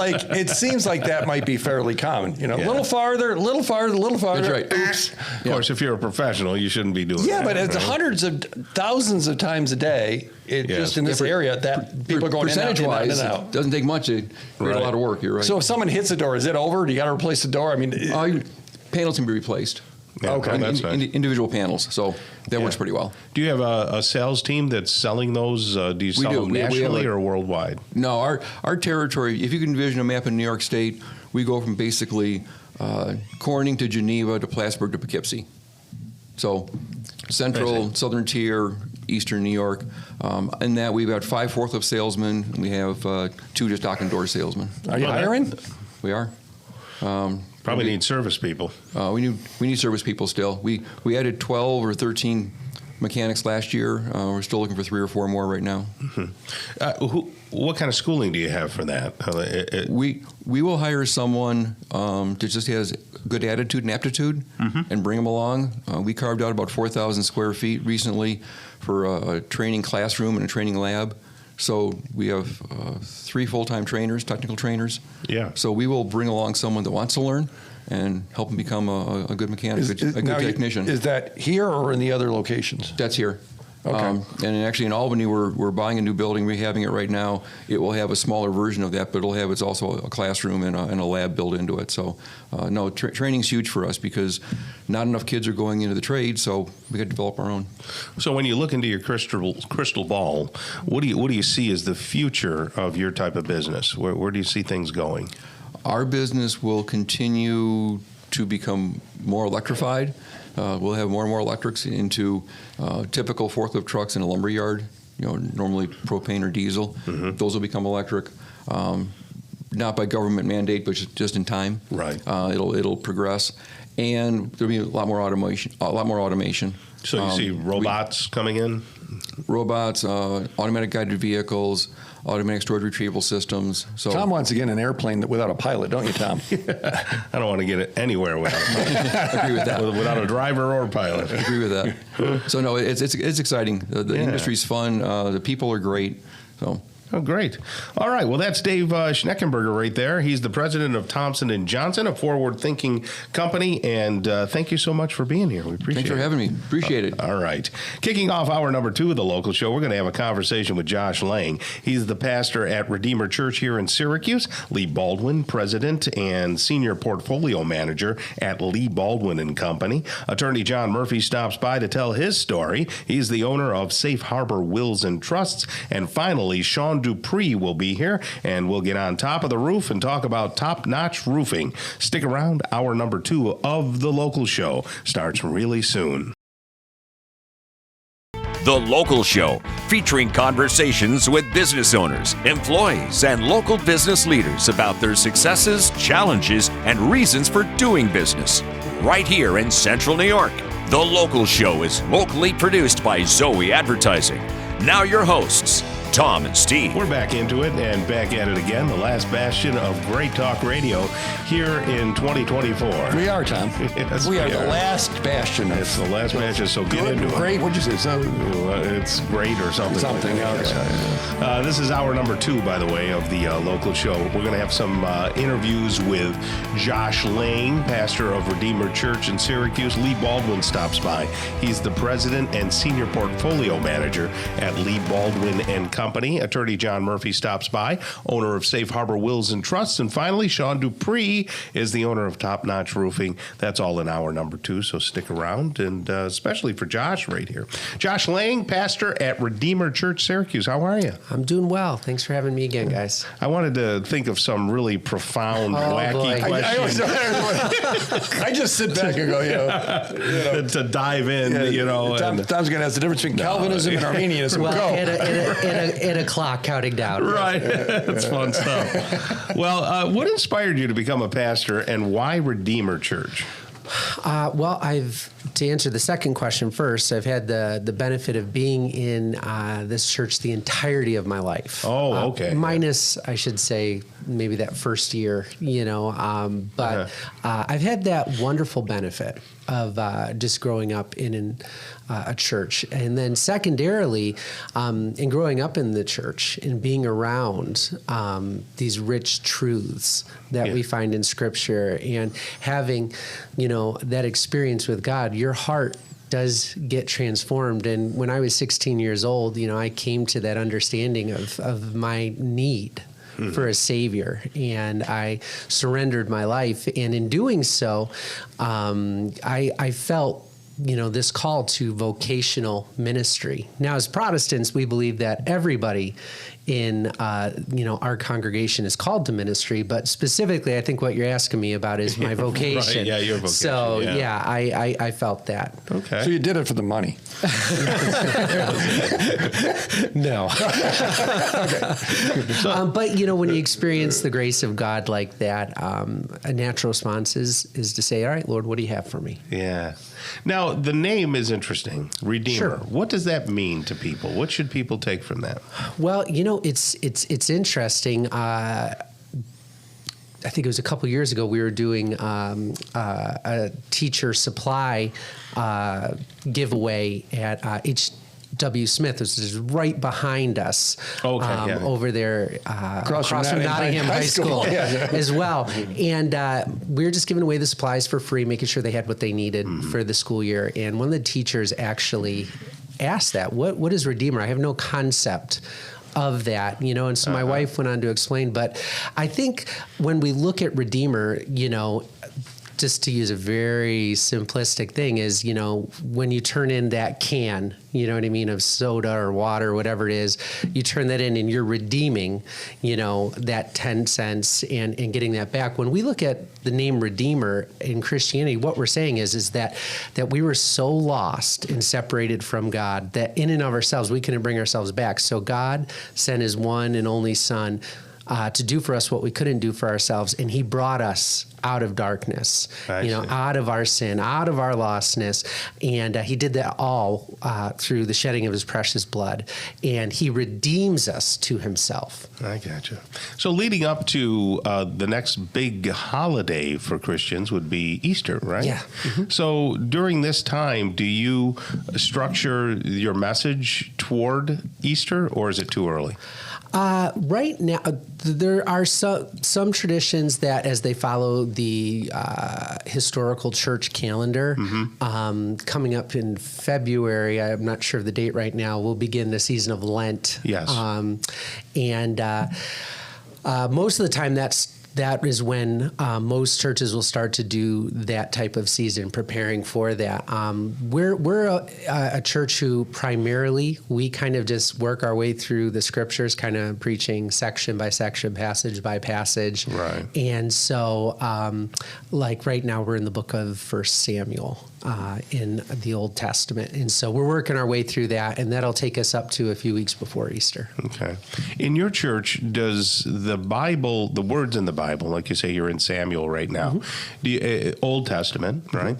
like that might be fairly common. You know, a little farther. That's right. Oops. Of course, if you're a professional, you shouldn't be doing that. Yeah, but it's hundreds of thousands of times a day. Just in this area, that people are going in and out, in and out. It doesn't take much. It create a lot of work. You're right. So if someone hits a door, is it over? Do you got to replace the door? I mean, panels can be replaced. Yeah, okay, that's nice. Individual panels. So that works pretty well. Do you have a sales team that's selling those? Do you sell them nationally or worldwide? No, our territory. If you can envision a map in New York State, we go from basically Corning to Geneva to Plattsburgh to Poughkeepsie. So central, southern tier, eastern New York. In that, we've got 5 forklift salesmen, and we have 2 just dock and door salesmen. Are you hiring? We are. Probably need service people. We need service people still. We added 12 or 13 mechanics last year. We're still looking for 3 or 4 more right now. Mm-hmm. What kind of schooling do you have for that? We will hire someone that just has good attitude and aptitude, and bring them along. We carved out about 4,000 square feet recently for a training classroom and a training lab. So we have 3 full-time trainers, technical trainers. Yeah. So we will bring along someone that wants to learn and help them become a good mechanic, a good technician. Is that here or in the other locations? That's here. Okay. And actually in Albany, we're buying a new building, rehabbing it right now. It will have a smaller version of that, but it's also a classroom and a lab built into it. So, training's huge for us because not enough kids are going into the trade, so we got to develop our own. So when you look into your crystal ball, what do you see as the future of your type of business? Where do you see things going? Our business will continue to become more electrified. We'll have more and more electrics into typical forklift trucks in a lumber yard. Normally propane or diesel. Mm-hmm. Those will become electric, not by government mandate, but just in time. Right. It'll progress, and there'll be a lot more automation. So you see robots coming in. Robots, automatic guided vehicles, automatic storage retrieval systems. So Tom wants to get an airplane without a pilot, don't you, Tom? I don't want to get it anywhere without agree with that. Without a driver or a pilot. I agree with that. So no, it's exciting. The industry's fun. The people are great. So. Oh, great. All right. Well, that's Dave Schneckenberger right there. He's the president of Thompson & Johnson, a forward-thinking company. And thank you so much for being here. We appreciate it. Thanks for having me. Appreciate it. All right. Kicking off hour number 2 of the local show, we're going to have a conversation with Josh Lang. He's the pastor at Redeemer Church here in Syracuse. Leigh Baldwin, president and senior portfolio manager at Leigh Baldwin Company. Attorney John Murphy stops by to tell his story. He's the owner of Safe Harbor Wills and Trusts. And finally, Sean Dupree will be here, and we'll get on top of the roof and talk about top-notch roofing. Stick around. Hour number 2 of the local show starts really soon. The Local Show, featuring conversations with business owners, employees, and local business leaders about their successes, challenges, and reasons for doing business. Right here in Central New York. The Local Show is locally produced by Zoey Advertising. Now your hosts, Tom and Steve. We're back into it and back at it again, the last bastion of great talk radio here in 2024. We are, Tom. Yes, we are the last bastion. It's the last bastion, so get into it. Great, what'd you say? It's great or something. Something, okay. This is hour number 2, by the way, of the local show. We're going to have some interviews with Josh Lang, pastor of Redeemer Church in Syracuse. Leigh Baldwin stops by. He's the president and senior portfolio manager at Leigh Baldwin Company. Attorney John Murphy stops by, owner of Safe Harbor Wills and Trusts. And finally, Sean Dupree is the owner of Top Notch Roofing. That's all in hour number 2, so stick around, and especially for Josh right here. Josh Lang, pastor at Redeemer Church, Syracuse. How are you? I'm doing well. Thanks for having me again, guys. I wanted to think of some really profound, wacky questions. I just sit back and go, to dive in, Tom's going to ask the difference between Calvinism and Arminianism. Well, and a clock counting down. Right. That's fun stuff. Well, what inspired you to become a pastor, and why Redeemer Church? Well, to answer the second question first, I've had the benefit of being in this church the entirety of my life. Oh, okay. Minus, I should say, maybe that first year, but I've had that wonderful benefit of just growing up in a church. And then secondarily, in growing up in the church and being around these rich truths that we find in Scripture and having, that experience with God, your heart does get transformed. And when I was 16 years old, I came to that understanding of my need for a Savior, and I surrendered my life. And in doing so, I felt, this call to vocational ministry. Now, as Protestants, we believe that everybody in, our congregation is called to ministry, but specifically, I think what you're asking me about is my vocation. Right, yeah, your vocation. So, I felt that. Okay. So you did it for the money? No. But, when you experience the grace of God like that, a natural response is to say, all right, Lord, what do you have for me? Yeah. Now, the name is interesting, Redeemer. Sure. What does that mean to people? What should people take from that? Well, it's interesting. I think it was a couple years ago, we were doing a teacher supply giveaway at H.W. Smith, which is right behind us, over there across from Nottingham High School as well. And we were just giving away the supplies for free, making sure they had what they needed for the school year. And one of the teachers actually asked that, what is Redeemer? I have no concept of that, and so my wife went on to explain. But I think when we look at Redeemer, just to use a very simplistic thing, is, when you turn in that can, of soda or water or whatever it is, you turn that in and you're redeeming, that 10 cents and getting that back. When we look at the name Redeemer in Christianity, what we're saying is that we were so lost and separated from God that in and of ourselves, we couldn't bring ourselves back. So God sent his one and only Son to do for us what we couldn't do for ourselves. And he brought us out of darkness, out of our sin, out of our lostness. And he did that all through the shedding of his precious blood. And he redeems us to himself. I gotcha. So leading up to the next big holiday for Christians would be Easter, right? Yeah. Mm-hmm. So during this time, do you structure your message toward Easter, or is it too early? Right now, there are some traditions that, as they follow the historical church calendar, coming up in February, I'm not sure of the date right now, we'll begin the season of Lent. Yes. And most of the time, that is when most churches will start to do that type of season, preparing for that. We're a church who primarily, we kind of just work our way through the scriptures, kind of preaching section by section, passage by passage. Right. And so, like right now, we're in the book of 1 Samuel in the Old Testament. And so we're working our way through that, and that'll take us up to a few weeks before Easter. Okay. In your church, does the Bible, the words in the Bible, like you say, you're in Samuel right now, Old Testament, right?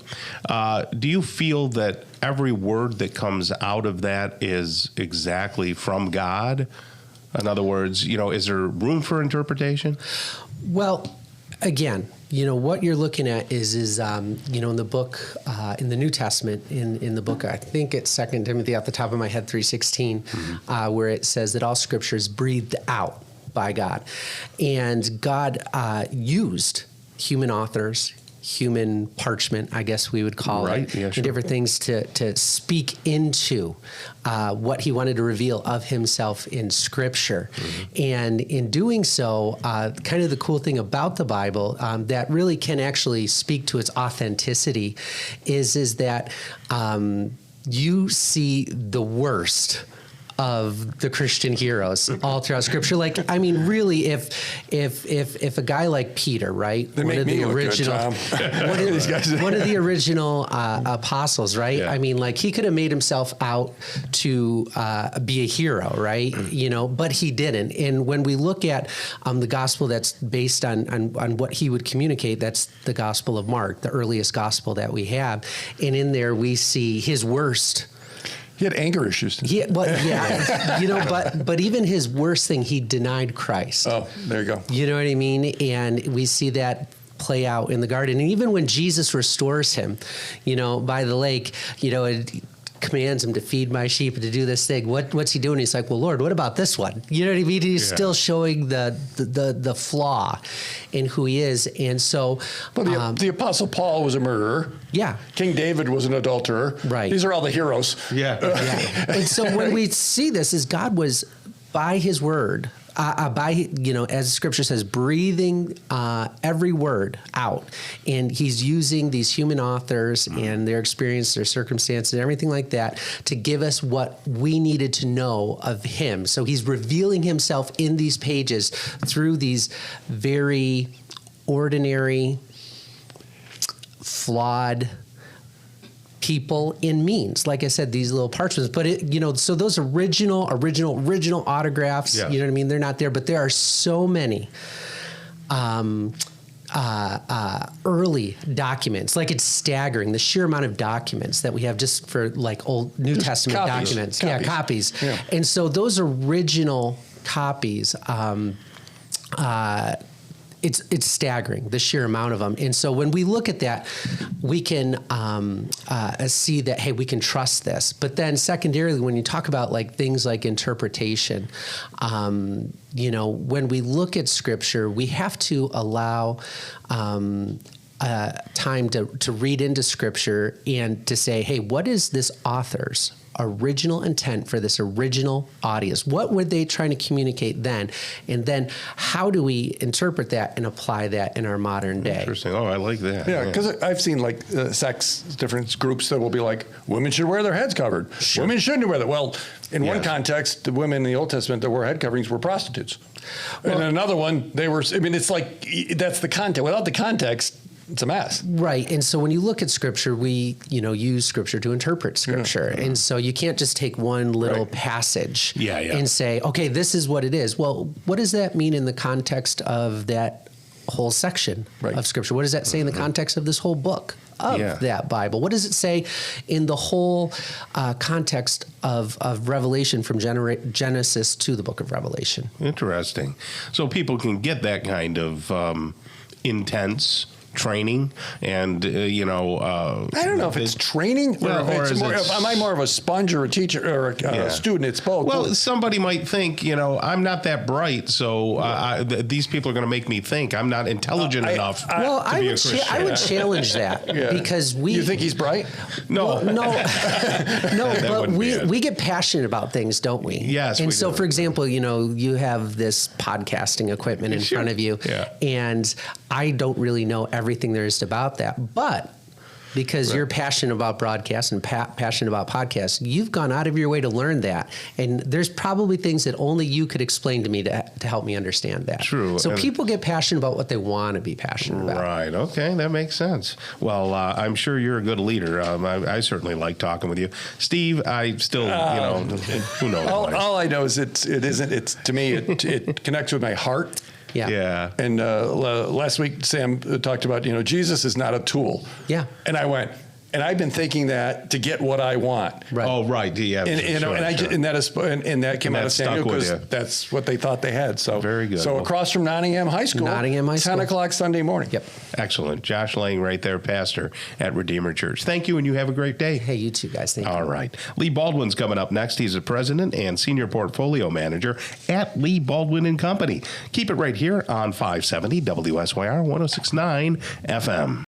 Do you feel that every word that comes out of that is exactly from God? In other words, is there room for interpretation? Well, again, what you're looking at is in the book, in the New Testament, in the book, I think it's 2 Timothy off the top of my head, 3:16, where it says that all scripture is breathed out by God. And God used human authors, human parchment, I guess we would call it, Yeah, sure. different things to speak into what he wanted to reveal of himself in Scripture. And in doing so, kind of the cool thing about the Bible that really can actually speak to its authenticity is that you see the worst of the Christian heroes all throughout Scripture. Like, I mean, really, if a guy like Peter, right, one of the original apostles, right? Yeah. I mean, like, he could have made himself out to be a hero, right? But he didn't. And when we look at the gospel that's based on what he would communicate, that's the Gospel of Mark, the earliest gospel that we have. And in there, we see his worst He had anger issues. But even his worst thing, he denied Christ. Oh, there you go. You know what I mean? And we see that play out in the garden. And even when Jesus restores him, by the lake, it commands him to feed my sheep and to do this thing. What's he doing? He's like, well, Lord, what about this one? You know what I mean? He's still showing the flaw in who he is. And so, the Apostle Paul was a murderer. Yeah. King David was an adulterer. Right. These are all the heroes. Yeah. And so when we see this, is God was by his word, as Scripture says, breathing every word out. And he's using these human authors and their experience, their circumstances, and everything like that to give us what we needed to know of him. So he's revealing himself in these pages through these very ordinary, flawed people in means. Like I said, these little parchments, but so those original autographs, you know what I mean? They're not there, but there are so many early documents. Like, it's staggering, the sheer amount of documents that we have just for like old New Testament documents. Copies. Yeah. And so those original copies, it's staggering, the sheer amount of them. And so when we look at that, we can see that, hey, we can trust this. But then secondarily, when you talk about like things like interpretation, when we look at Scripture, we have to allow time to read into Scripture and to say, hey, what is this author's original intent for this original audience? What were they trying to communicate then? And then how do we interpret that and apply that in our modern day? Interesting. Oh, I like that. Yeah, because I've seen like different groups that will be like, women should wear their heads covered. Sure. Women shouldn't wear that. Well, in one context, the women in the Old Testament that wore head coverings were prostitutes. Well, and in another one, they were, it's like, that's the context. Without the context, it's a mess. Right. And so when you look at Scripture, we, use Scripture to interpret Scripture. Yeah. And so you can't just take one little passage and say, okay, this is what it is. Well, what does that mean in the context of that whole section of Scripture? What does that say in the context of this whole book of that Bible? What does it say in the whole context of Revelation from Genesis to the book of Revelation? Interesting. So people can get that kind of intense training and I don't know if it's training or am I more of a sponge or a teacher or a student? It's both. Well, somebody might think, I'm not that bright, so these people are going to make me think I'm not intelligent enough to be a Christian. I would challenge that because You think he's bright? No. But we get passionate about things, don't we? Yes. And so, for example, you have this podcasting equipment in front of you, and I don't really know everything there is about that, but because you're passionate about broadcast and passionate about podcasts, you've gone out of your way to learn that. And there's probably things that only you could explain to me to help me understand that. True. So people get passionate about what they want to be passionate about. Right. Okay. That makes sense. Well, I'm sure you're a good leader. I certainly like talking with you. Steve, I still, who knows? All I know is to me, it connects with my heart. Yeah. And last week, Sam talked about, Jesus is not a tool. Yeah. And I went, and I've been thinking that to get what I want. Right. Oh, right. Yeah. And that came out of Samuel because that's what they thought they had. So very good. So across from Nottingham High School. 10 o'clock Sunday morning. Yep. Excellent. Josh Lang right there, pastor at Redeemer Church. Thank you, and you have a great day. Hey, you too, guys. Thank you. All right. Leigh Baldwin's coming up next. He's a president and senior portfolio manager at Leigh Baldwin Company. Keep it right here on 570 WSYR 106.9 FM.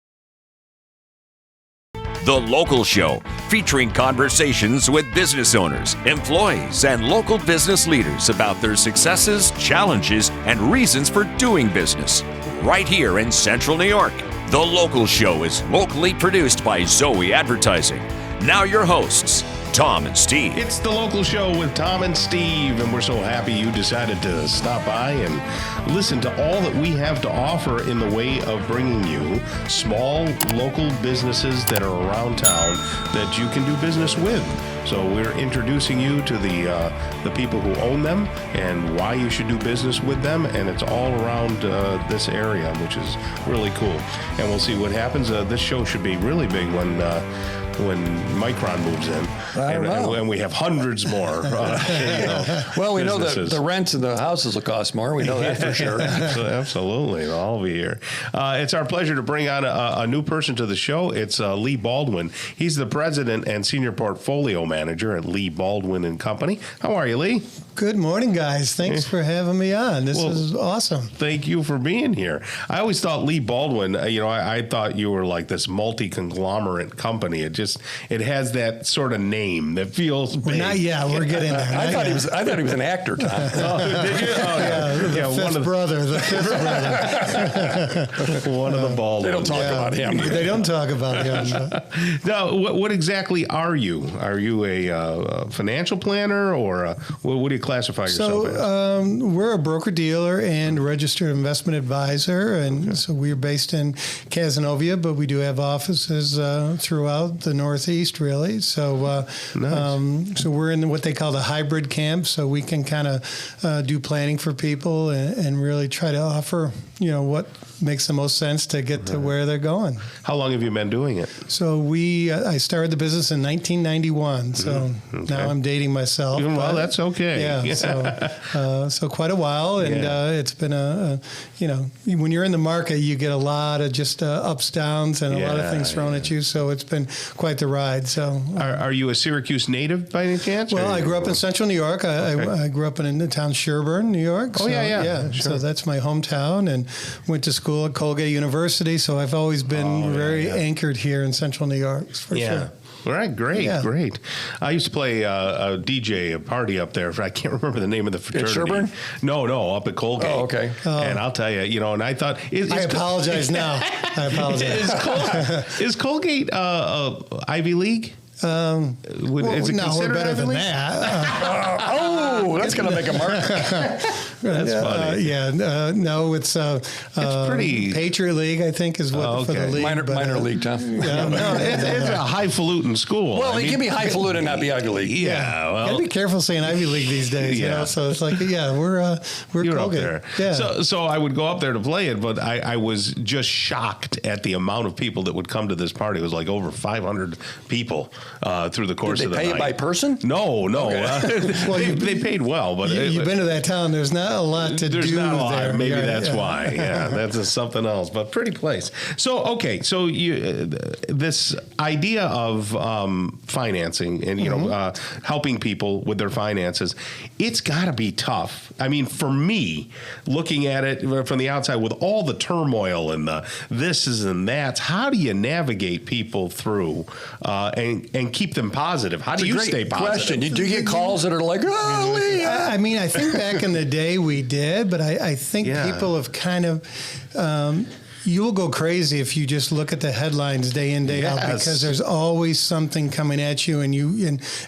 The Local Show, featuring conversations with business owners, employees, and local business leaders about their successes, challenges, and reasons for doing business. Right here in Central New York. The Local Show is locally produced by Zoey Advertising. Now your hosts, Tom and Steve. It's The Local Show with Tom and Steve, and we're so happy you decided to stop by and listen to all that we have to offer in the way of bringing you small local businesses that are around town that you can do business with. So we're introducing you to the people who own them and why you should do business with them, and it's all around this area, which is really cool. And we'll see what happens. This show should be really big when when Micron moves in, and we have hundreds more. Well, we know that the rents in the houses will cost more. We know that for sure. Absolutely, they'll all be here. It's our pleasure to bring on a new person to the show. It's Leigh Baldwin. He's the president and senior portfolio manager at Leigh Baldwin Company. How are you, Leigh? Good morning, guys. Thanks for having me on. This is awesome. Thank you for being here. I always thought Leigh Baldwin, I thought you were like this multi-conglomerate company. It has that sort of name that feels big. Not yet. We're getting there. I thought he was an actor, Tom. Did you? The fifth brother. One of the Baldwins. They don't talk about him. They don't talk about him. Now, what exactly are you? Are you a financial planner, or what do you classify yourself as? We're a broker-dealer and registered investment advisor, and so we're based in Cazenovia, but we do have offices throughout the Northeast, really. So, so we're in what they call the hybrid camp, so we can kind of do planning for people and really try to offer, what makes the most sense to get to where they're going. How long have you been doing it? So I started the business in 1991. So now I'm dating myself. Well, that's okay. Yeah. So quite a while, and it's been when you're in the market, you get a lot of just ups, downs, and a lot of things thrown at you. So it's been quite the ride. So are you a Syracuse native by any chance? Well, I grew up in Central New York. I grew up in the town Sherburne, New York. So, Sure. So that's my hometown, and went to school at Colgate University, so I've always been very anchored here in Central New York, for sure. All right, great. I used to play a DJ, a party up there. I can't remember the name of the fraternity. At Sherburne? No, up at Colgate. Oh, okay. And I'll tell you, and I thought... I apologize now. I apologize. Is Colgate Ivy League? Is it we're better than that. That's going to make a mark. That's funny. No, it's pretty Patriot League, I think, is what for the league. Minor league, Tom. It's a highfalutin school. Well, it can be highfalutin and not be Ivy League. Yeah, well, gotta be careful saying Ivy League these days. So it's like, we're You're Colgate. up there. Yeah. So I would go up there to play it, but I was just shocked at the amount of people that would come to this party. It was like over 500 people through the course of the night. Did they pay it by person? No. Okay. Well, they paid well, but you've been to that town. There's not a lot to do. There's not a lot. There. Maybe that's why. Yeah, that's something else. But pretty place. So you this idea of financing and helping people with their finances, it's got to be tough. I mean, for me, looking at it from the outside with all the turmoil and the thises and that's, how do you navigate people through and keep them positive? How do you stay positive? Question. Do you get calls that are like, Leigh? I mean, I think back in the day we did, but I think people have kind of you'll go crazy if you just look at the headlines day in, day out, because there's always something coming at you, and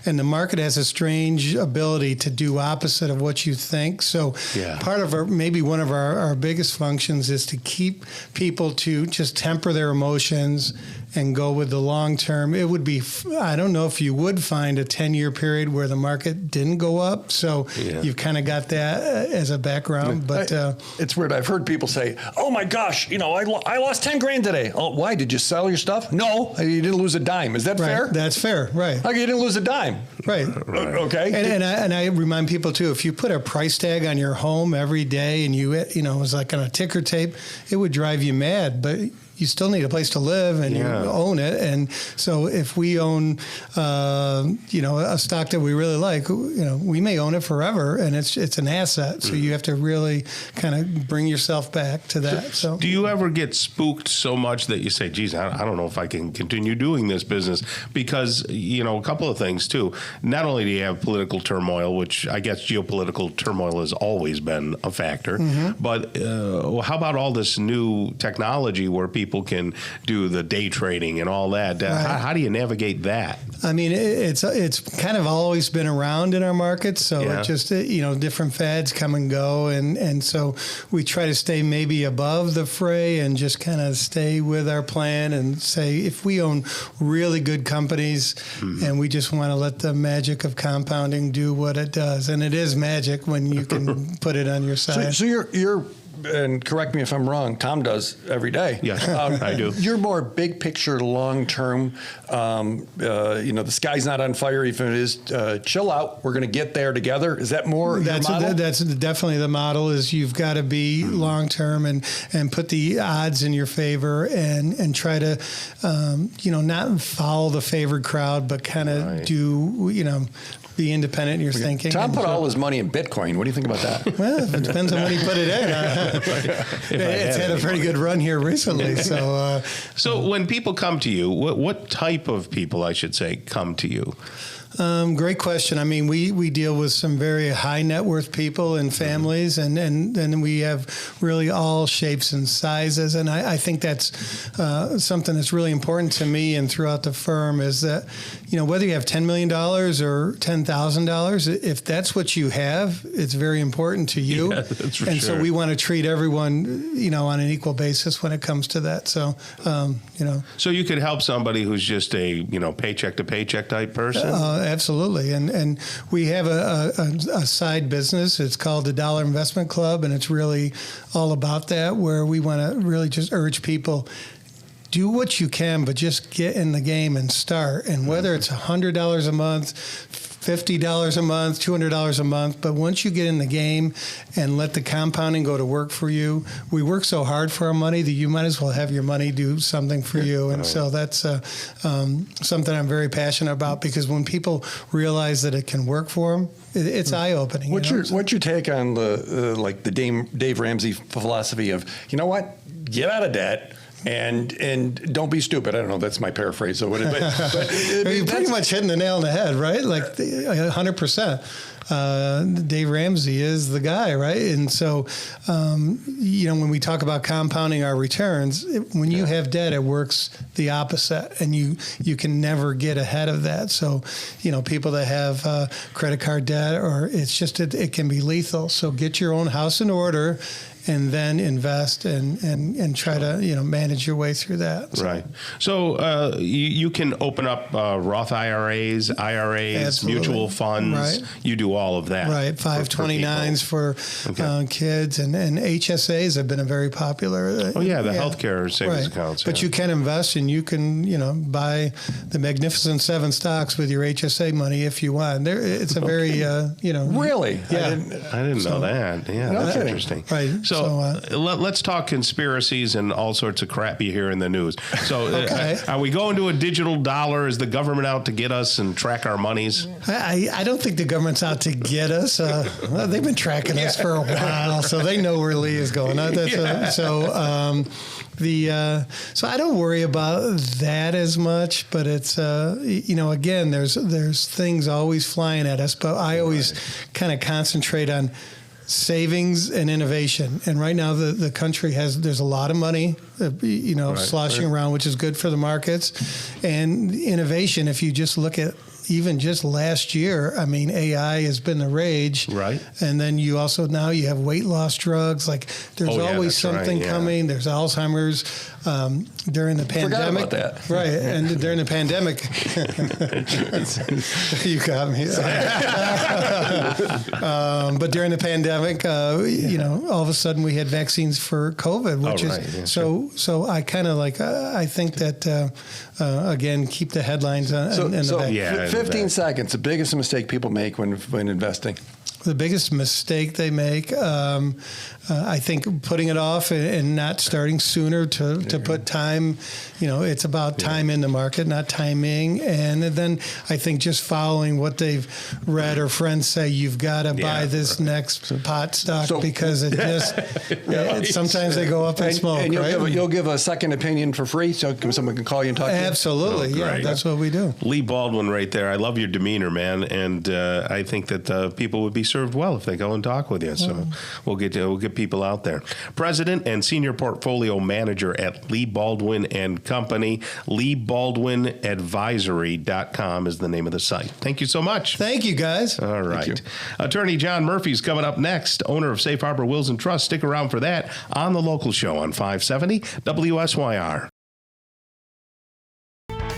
the market has a strange ability to do opposite of what you think. So part of maybe one of our biggest functions is to keep people to just temper their emotions and go with the long term. It would be, I don't know if you would find a 10-year period where the market didn't go up. So you've kind of got that as a background. But it's weird. I've heard people say, oh my gosh, I lost 10 grand today. Oh, why? Did you sell your stuff? No, you didn't lose a dime. Is that fair? That's fair, right. Like you didn't lose a dime. Right. Okay. And I remind people too, if you put a price tag on your home every day and it was like on a ticker tape, it would drive you mad. But you still need a place to live, and you own it. And so if we own, a stock that we really like, we may own it forever, and it's an asset. So you have to really kind of bring yourself back to that. So do you ever get spooked so much that you say, geez, I don't know if I can continue doing this business? Because, a couple of things too. Not only do you have political turmoil, which I guess geopolitical turmoil has always been a factor, but how about all this new technology where people can do the day trading and all that? How do you navigate that? I mean, it's kind of always been around in our market, so it just different fads come and go, and so we try to stay maybe above the fray and just kind of stay with our plan and say if we own really good companies and we just want to let the magic of compounding do what it does, and it is magic when you can put it on your side. So you're and correct me if I'm wrong, Tom does every day. Yes, I do. You're more big picture, long term. The sky's not on fire, even if it is. Chill out. We're going to get there together. Is that more? That's definitely the model. Is you've got to be long term and put the odds in your favor and try to not follow the favored crowd, but kind of do be independent in your thinking. Tom put all his money in Bitcoin. What do you think about that? Well, it depends on when he put it in. It's had a pretty good run here recently. So when people come to you, what type of people, I should say, come to you? Great question. I mean, we deal with some very high net worth people and families, and then we have really all shapes and sizes. And I think that's something that's really important to me and throughout the firm is that, whether you have $10 million or $10,000, if that's what you have, it's very important to you. Yeah, that's for and sure. So we want to treat everyone, on an equal basis when it comes to that. So, So you could help somebody who's just a, paycheck to paycheck type person? Absolutely. And we have a side business. It's called the Dollar Investment Club, and it's really all about that, where we want to really just urge people, do what you can, but just get in the game and start. And whether it's $100 a month, $50 a month, $200 a month, but once you get in the game and let the compounding go to work for you, we work so hard for our money that you might as well have your money do something for you. And so that's something I'm very passionate about, because when people realize that it can work for them, it's eye-opening. What's your take on the Dave Ramsey philosophy of, get out of debt? And don't be stupid. I don't know. That's my paraphrase. So, but you're pretty much hitting the nail on the head, right? Like 100%. Dave Ramsey is the guy, right? And so, when we talk about compounding our returns, when you have debt, it works the opposite, and you can never get ahead of that. So, people that have credit card debt, or it can be lethal. So get your own house in order, and then invest and try to manage your way through that. So. Right. So you can open up Roth IRAs, Absolutely. mutual funds. Right. You do all of that. Right. 529s for kids, and HSAs have been a very popular. The healthcare savings accounts. But you can invest, and you can buy the Magnificent 7 stocks with your HSA money if you want. It's a very Really? Yeah. I didn't know that. Yeah, that's interesting. Right. So let's talk conspiracies and all sorts of crap you hear in the news. So are we going to a digital dollar? Is the government out to get us and track our monies? I don't think the government's out to get us. They've been tracking us for a while, so they know where Leigh is going. So I don't worry about that as much, but it's again, there's things always flying at us, but I always kind of concentrate on savings and innovation. And right now the country there's a lot of money, sloshing around, which is good for the markets. And innovation, if you just look at even just last year, I mean, AI has been the rage. Right. And then you have weight loss drugs. Like there's always something coming. There's Alzheimer's. During the pandemic. Forgot about that. Right. And during the pandemic, you got me. But during the pandemic, all of a sudden we had vaccines for COVID, which so I kind of I think that, again, keep the headlines in the back. 15 seconds, the biggest mistake people make when investing. The biggest mistake they make, I think, putting it off and not starting sooner to put time. It's about time in the market, not timing. And then I think just following what they've read or friends say, you've got to buy this next pot stock because it just sometimes they go up in smoke. And right? you'll give a second opinion for free, so someone can call you and talk to you. Absolutely, that's what we do. Leigh Baldwin, right there. I love your demeanor, man, and I think that people would be served well if they go and talk with you. So we'll get people out there. President and Senior Portfolio Manager at Leigh Baldwin and Company. LeighBaldwinAdvisory.com is the name of the site. Thank you so much. Thank you, guys. All right. Attorney John Murphy's coming up next, owner of Safe Harbor Wills and Trust. Stick around for that on The Local Show on 570 WSYR.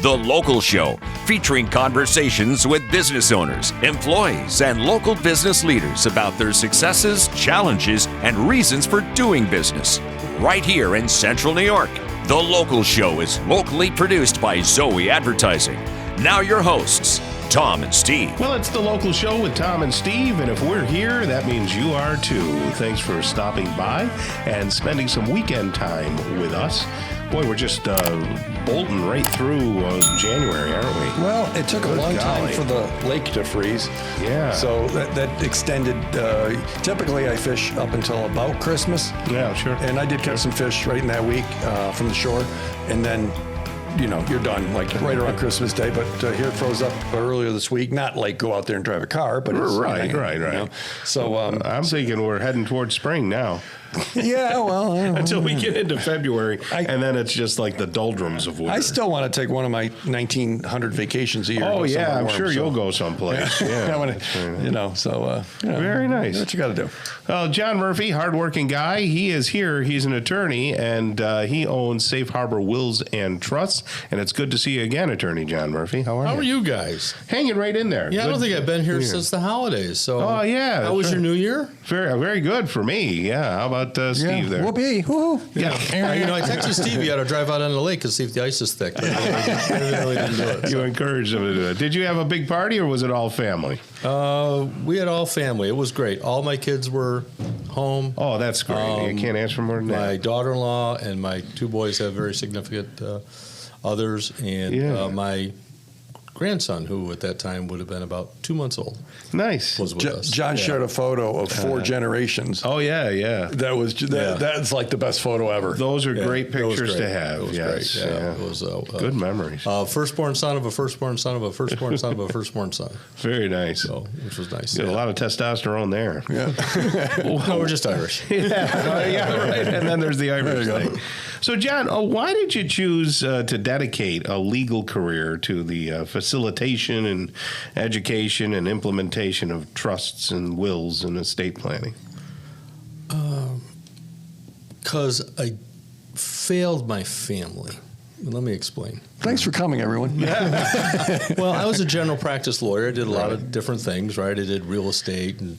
The Local Show, featuring conversations with business owners, employees, and local business leaders about their successes, challenges, and reasons for doing business. Right here in Central New York. The Local Show is locally produced by Zoey Advertising. Now your hosts, Tom and Steve. Well, it's The Local Show with Tom and Steve, and if we're here, that means you are too. Thanks for stopping by and spending some weekend time with us. Boy, we're just bolting right through January, aren't we? Well, it took a long time for the lake to freeze. Yeah. So that extended. Typically, I fish up until about Christmas. Yeah, sure. And I did catch some fish right in that week from the shore. And then, you're done like right around Christmas Day. But here it froze up earlier this week. Not like go out there and drive a car, but it's right. So I'm thinking we're heading towards spring now. Yeah, well, until we get into February, and then it's just like the doldrums of winter. I still want to take one of my 1,900 vacations a year. Oh yeah, I'm sure you'll go someplace. Yeah, I want to, very nice. What you got to do? Well, John Murphy, hardworking guy. He is here. He's an attorney, and he owns Safe Harbor Wills and Trusts. And it's good to see you again, Attorney John Murphy. How are you guys? Hanging right in there. Yeah, good. I don't think I've been here since the holidays. So, oh yeah, how was your New Year? Very good for me. Yeah. How about Steve there? Whoopee! Woo-hoo. Yeah. I texted Steve you had to drive out on the lake and see if the ice is thick. I really didn't do it. You encouraged him to do it. Did you have a big party or was it all family? We had all family. It was great. All my kids were home. Oh, that's great. You can't ask for more than that. My daughter-in-law and my two boys have very significant others, and my grandson, who at that time would have been about 2 months old. Nice. Was with us. John shared a photo of 4 generations. Oh yeah. That's like the best photo ever. Those are great pictures to have. It was great. Yeah. It was good memories. Firstborn son of a firstborn son of a firstborn son of a firstborn son. Very nice. So, which was nice. Got a lot of testosterone there. Yeah. No, we're just Irish. Yeah, right. And then there's the Irish thing. So, John, why did you choose to dedicate a legal career to the facilitation and education and implementation of trusts and wills and estate planning? Because I failed my family. Let me explain. Thanks for coming, everyone. Well, I was a general practice lawyer. I did a lot of different things, right? I did real estate and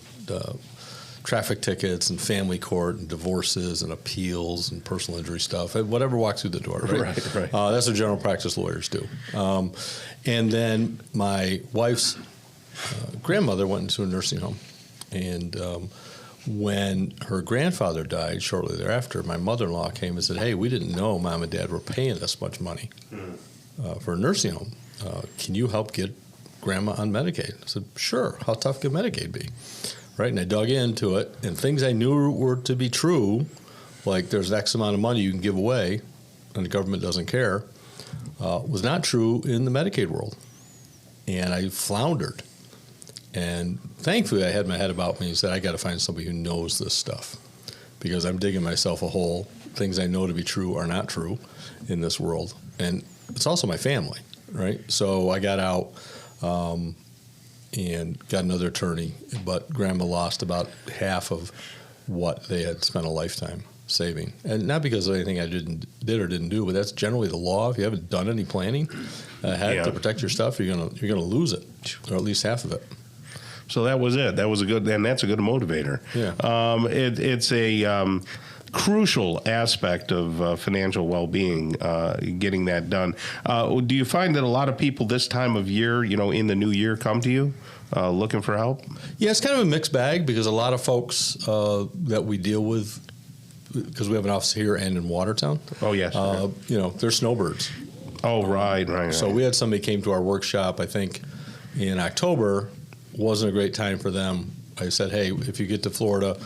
traffic tickets and family court and divorces and appeals and personal injury stuff, whatever walks through the door, right? Right. That's what general practice lawyers do. And then my wife's grandmother went into a nursing home. And when her grandfather died shortly thereafter, my mother-in-law came and said, hey, we didn't know Mom and Dad were paying this much money for a nursing home. Can you help get Grandma on Medicaid? I said, sure. How tough could Medicaid be? Right, and I dug into it, and things I knew were to be true, like there's X amount of money you can give away, and the government doesn't care, was not true in the Medicaid world. And I floundered. And thankfully, I had my head about me and said, I got to find somebody who knows this stuff, because I'm digging myself a hole. Things I know to be true are not true in this world. And it's also my family, right? So I got out and got another attorney, but Grandma lost about half of what they had spent a lifetime saving. And not because of anything I did or didn't do, but that's generally the law. If you haven't done any planning to protect your stuff, you're gonna lose it, or at least half of it. So that was it. That's a good motivator. Yeah. It's a crucial aspect of financial well-being, getting that done. Do you find that a lot of people this time of year, in the new year, come to you looking for help? Yeah, it's kind of a mixed bag, because a lot of folks that we deal with, because we have an office here and in Watertown. Oh, yes. They're snowbirds. Oh, right. So we had somebody came to our workshop, I think, in October. Wasn't a great time for them. I said, hey, if you get to Florida,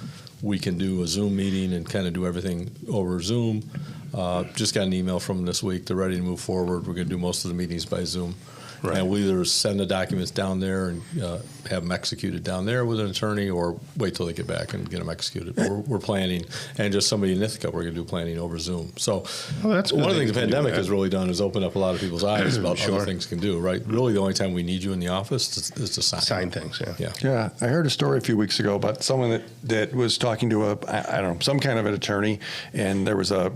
we can do a Zoom meeting and kind of do everything over Zoom. Just got an email from them this week. They're ready to move forward. We're going to do most of the meetings by Zoom. Right. And we'll either send the documents down there and have them executed down there with an attorney, or wait till they get back and get them executed. We're planning, and just somebody in Ithaca, we're going to do planning over Zoom. So that's one of the things the pandemic has really done is open up a lot of people's eyes about other things can do, right? Really, the only time we need you in the office is to sign things, Yeah, I heard a story a few weeks ago about someone that was talking to some kind of an attorney, and there was a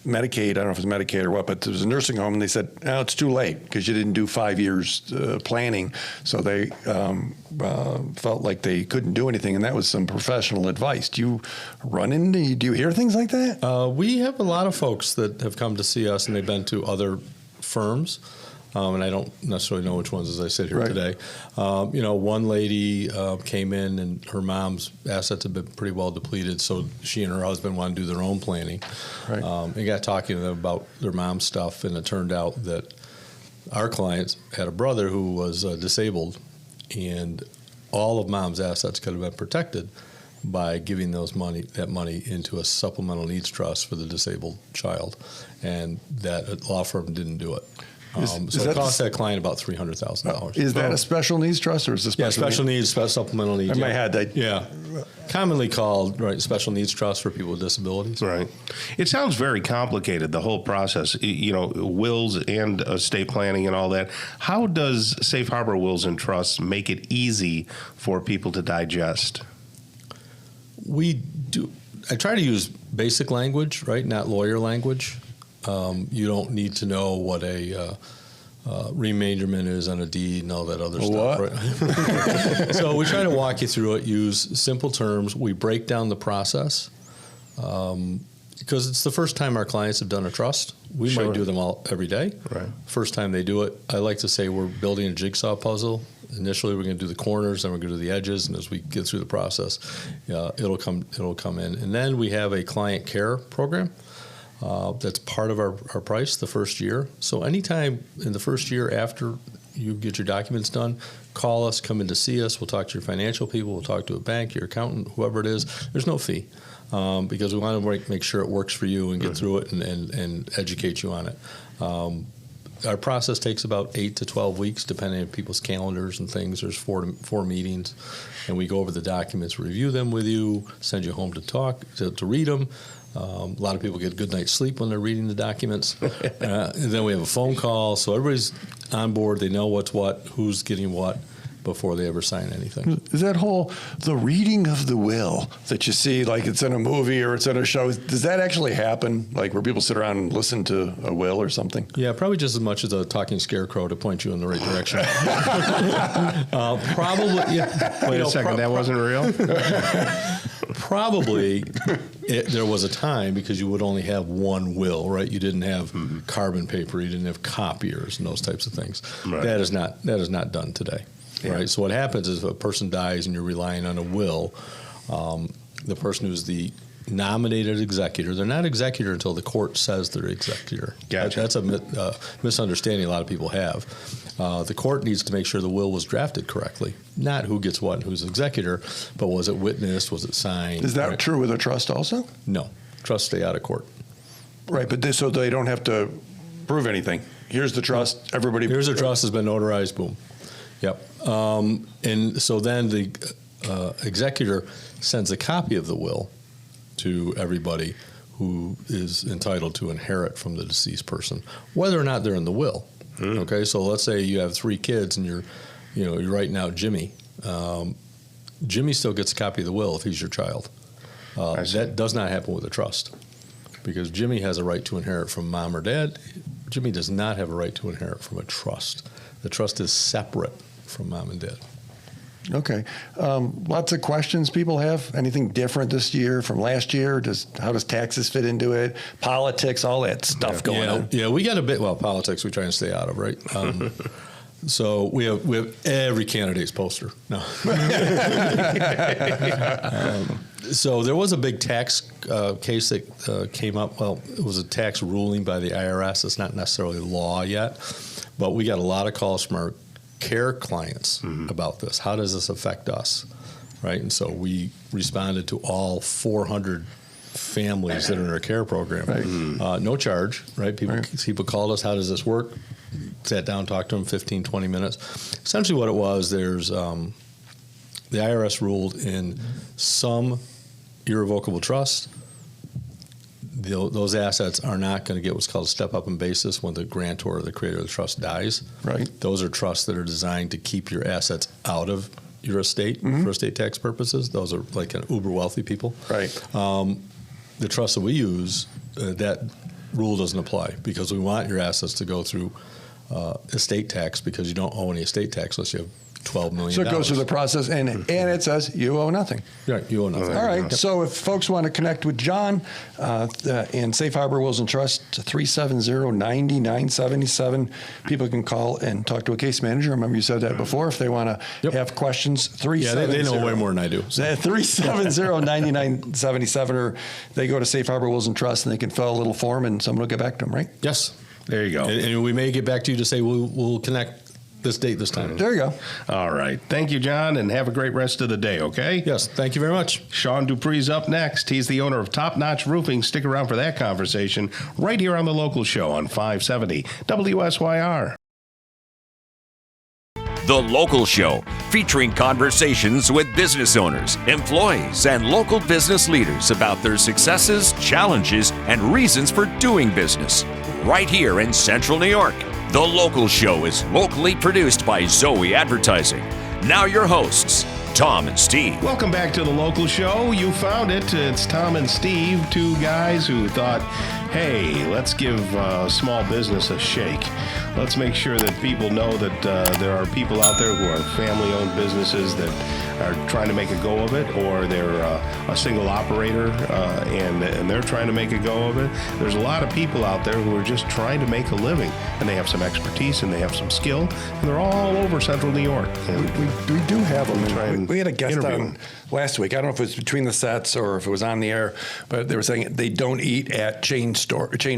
Medicaid. I don't know if it's Medicaid or what, but there was a nursing home, and they said, "Oh, it's too late because you didn't do 5 years planning." So they felt like they couldn't do anything, and that was some professional advice. Do you hear things like that? We have a lot of folks that have come to see us, and they've been to other firms. And I don't necessarily know which ones as I sit here today. One lady came in and her mom's assets have been pretty well depleted, so she and her husband wanted to do their own planning. Right. And got talking to them about their mom's stuff, and it turned out that our clients had a brother who was disabled, and all of mom's assets could have been protected by giving that money into a supplemental needs trust for the disabled child, and that law firm didn't do it. So it cost that client about $300,000. Is that a special needs trust, or is it special needs, supplemental needs? In my head, commonly called special needs trust for people with disabilities. Right. It sounds very complicated, the whole process. Wills and estate planning and all that. How does Safe Harbor Wills and Trusts make it easy for people to digest? We do. I try to use basic language, right? Not lawyer language. You don't need to know what a remainderment is on a deed and all that other stuff. Right? So we try to walk you through it, use simple terms. We break down the process because it's the first time our clients have done a trust. We might do them all every day. Right. First time they do it, I like to say we're building a jigsaw puzzle. Initially, we're going to do the corners, then we're going to do the edges, and as we get through the process, it'll come in. And then we have a client care program. That's part of our price the first year. So anytime in the first year after you get your documents done, call us, come in to see us. We'll talk to your financial people. We'll talk to a bank, your accountant, whoever it is. There's no fee because we want to make sure it works for you and get through it and educate you on it. Our process takes about 8 to 12 weeks, depending on people's calendars and things. There's four meetings, and we go over the documents, review them with you, send you home to read them. A lot of people get a good night's sleep when they're reading the documents. And then we have a phone call, so everybody's on board. They know what's what, who's getting what, before they ever sign anything. Is that the reading of the will that you see, like it's in a movie or it's in a show, does that actually happen? Like where people sit around and listen to a will or something? Yeah, probably just as much as a talking scarecrow to point you in the right direction. Probably. Yeah. Wait a second, that wasn't real? Probably there was a time because you would only have one will, right? You didn't have carbon paper, you didn't have copiers and those types of things. Right. That is not done today. Yeah. Right. So what happens is if a person dies and you're relying on a will, the person who's the nominated executor, they're not executor until the court says they're executor. Gotcha. That's a misunderstanding a lot of people have. The court needs to make sure the will was drafted correctly, not who gets what and who's executor, but was it witnessed, was it signed? Is that true with a trust also? No. Trusts stay out of court. Right, but so they don't have to prove anything. Here's the trust, everybody. Here's the trust has been notarized, boom. Yep. And so then the executor sends a copy of the will to everybody who is entitled to inherit from the deceased person, whether or not they're in the will. Okay, so let's say you have 3 kids and you're writing out Jimmy. Jimmy still gets a copy of the will if he's your child. That does not happen with a trust because Jimmy has a right to inherit from mom or dad. Jimmy does not have a right to inherit from a trust. The trust is separate from mom and dad. Okay. Lots of questions people have. Anything different this year from last year? How does taxes fit into it? Politics, all that stuff going on. Yeah, we got a bit. Well, politics we try and stay out of, right? So we have every candidate's poster. No. So there was a big tax case that came up. Well, it was a tax ruling by the IRS. It's not necessarily law yet, but we got a lot of calls from our care clients about this. How does this affect us, right? And so we responded to all 400 families that are in our care program. Right. No charge, right? People called us, how does this work? Sat down, talked to them 15, 20 minutes. Essentially what it was, there's the IRS ruled in some irrevocable trusts, those assets are not going to get what's called a step-up in basis when the grantor or the creator of the trust dies. Right. Those are trusts that are designed to keep your assets out of your estate for estate tax purposes. Those are like uber wealthy people. Right. The trust that we use, that rule doesn't apply because we want your assets to go through estate tax because you don't owe any estate tax unless you have $12 million. So it goes through the process, and it says you owe nothing. Right, you owe nothing. All right. So if folks want to connect with John in Safe Harbor Wills and Trust, 370-9977. People can call and talk to a case manager. I remember you said that before. If they want to have questions, 370. Yeah, they know way more than I do. So. 370-9977, or they go to Safe Harbor Wills and Trust, and they can fill a little form, and someone will get back to them, right? Yes. There you go. And we may get back to you to say we'll connect this date, this time. There you go. All right. Thank you, John, and have a great rest of the day, okay? Yes. Thank you very much. Sean Dupree's up next. He's the owner of Top Notch Roofing. Stick around for that conversation right here on The Local Show on 570 WSYR. The Local Show, featuring conversations with business owners, employees, and local business leaders about their successes, challenges, and reasons for doing business. Right here in Central New York. The Local Show is locally produced by Zoey Advertising. Now your hosts, Tom and Steve. Welcome back to The Local Show. You found it. It's Tom and Steve, two guys who thought, hey, let's give small business a shake. Let's make sure that people know that there are people out there who are family-owned businesses that are trying to make a go of it, or they're a single operator and they're trying to make a go of it. There's a lot of people out there who are just trying to make a living, and they have some expertise and they have some skill, and they're all over Central New York. We do have them. We had a guest on last week. I don't know if it was between the sets or if it was on the air, but they were saying they don't eat at chain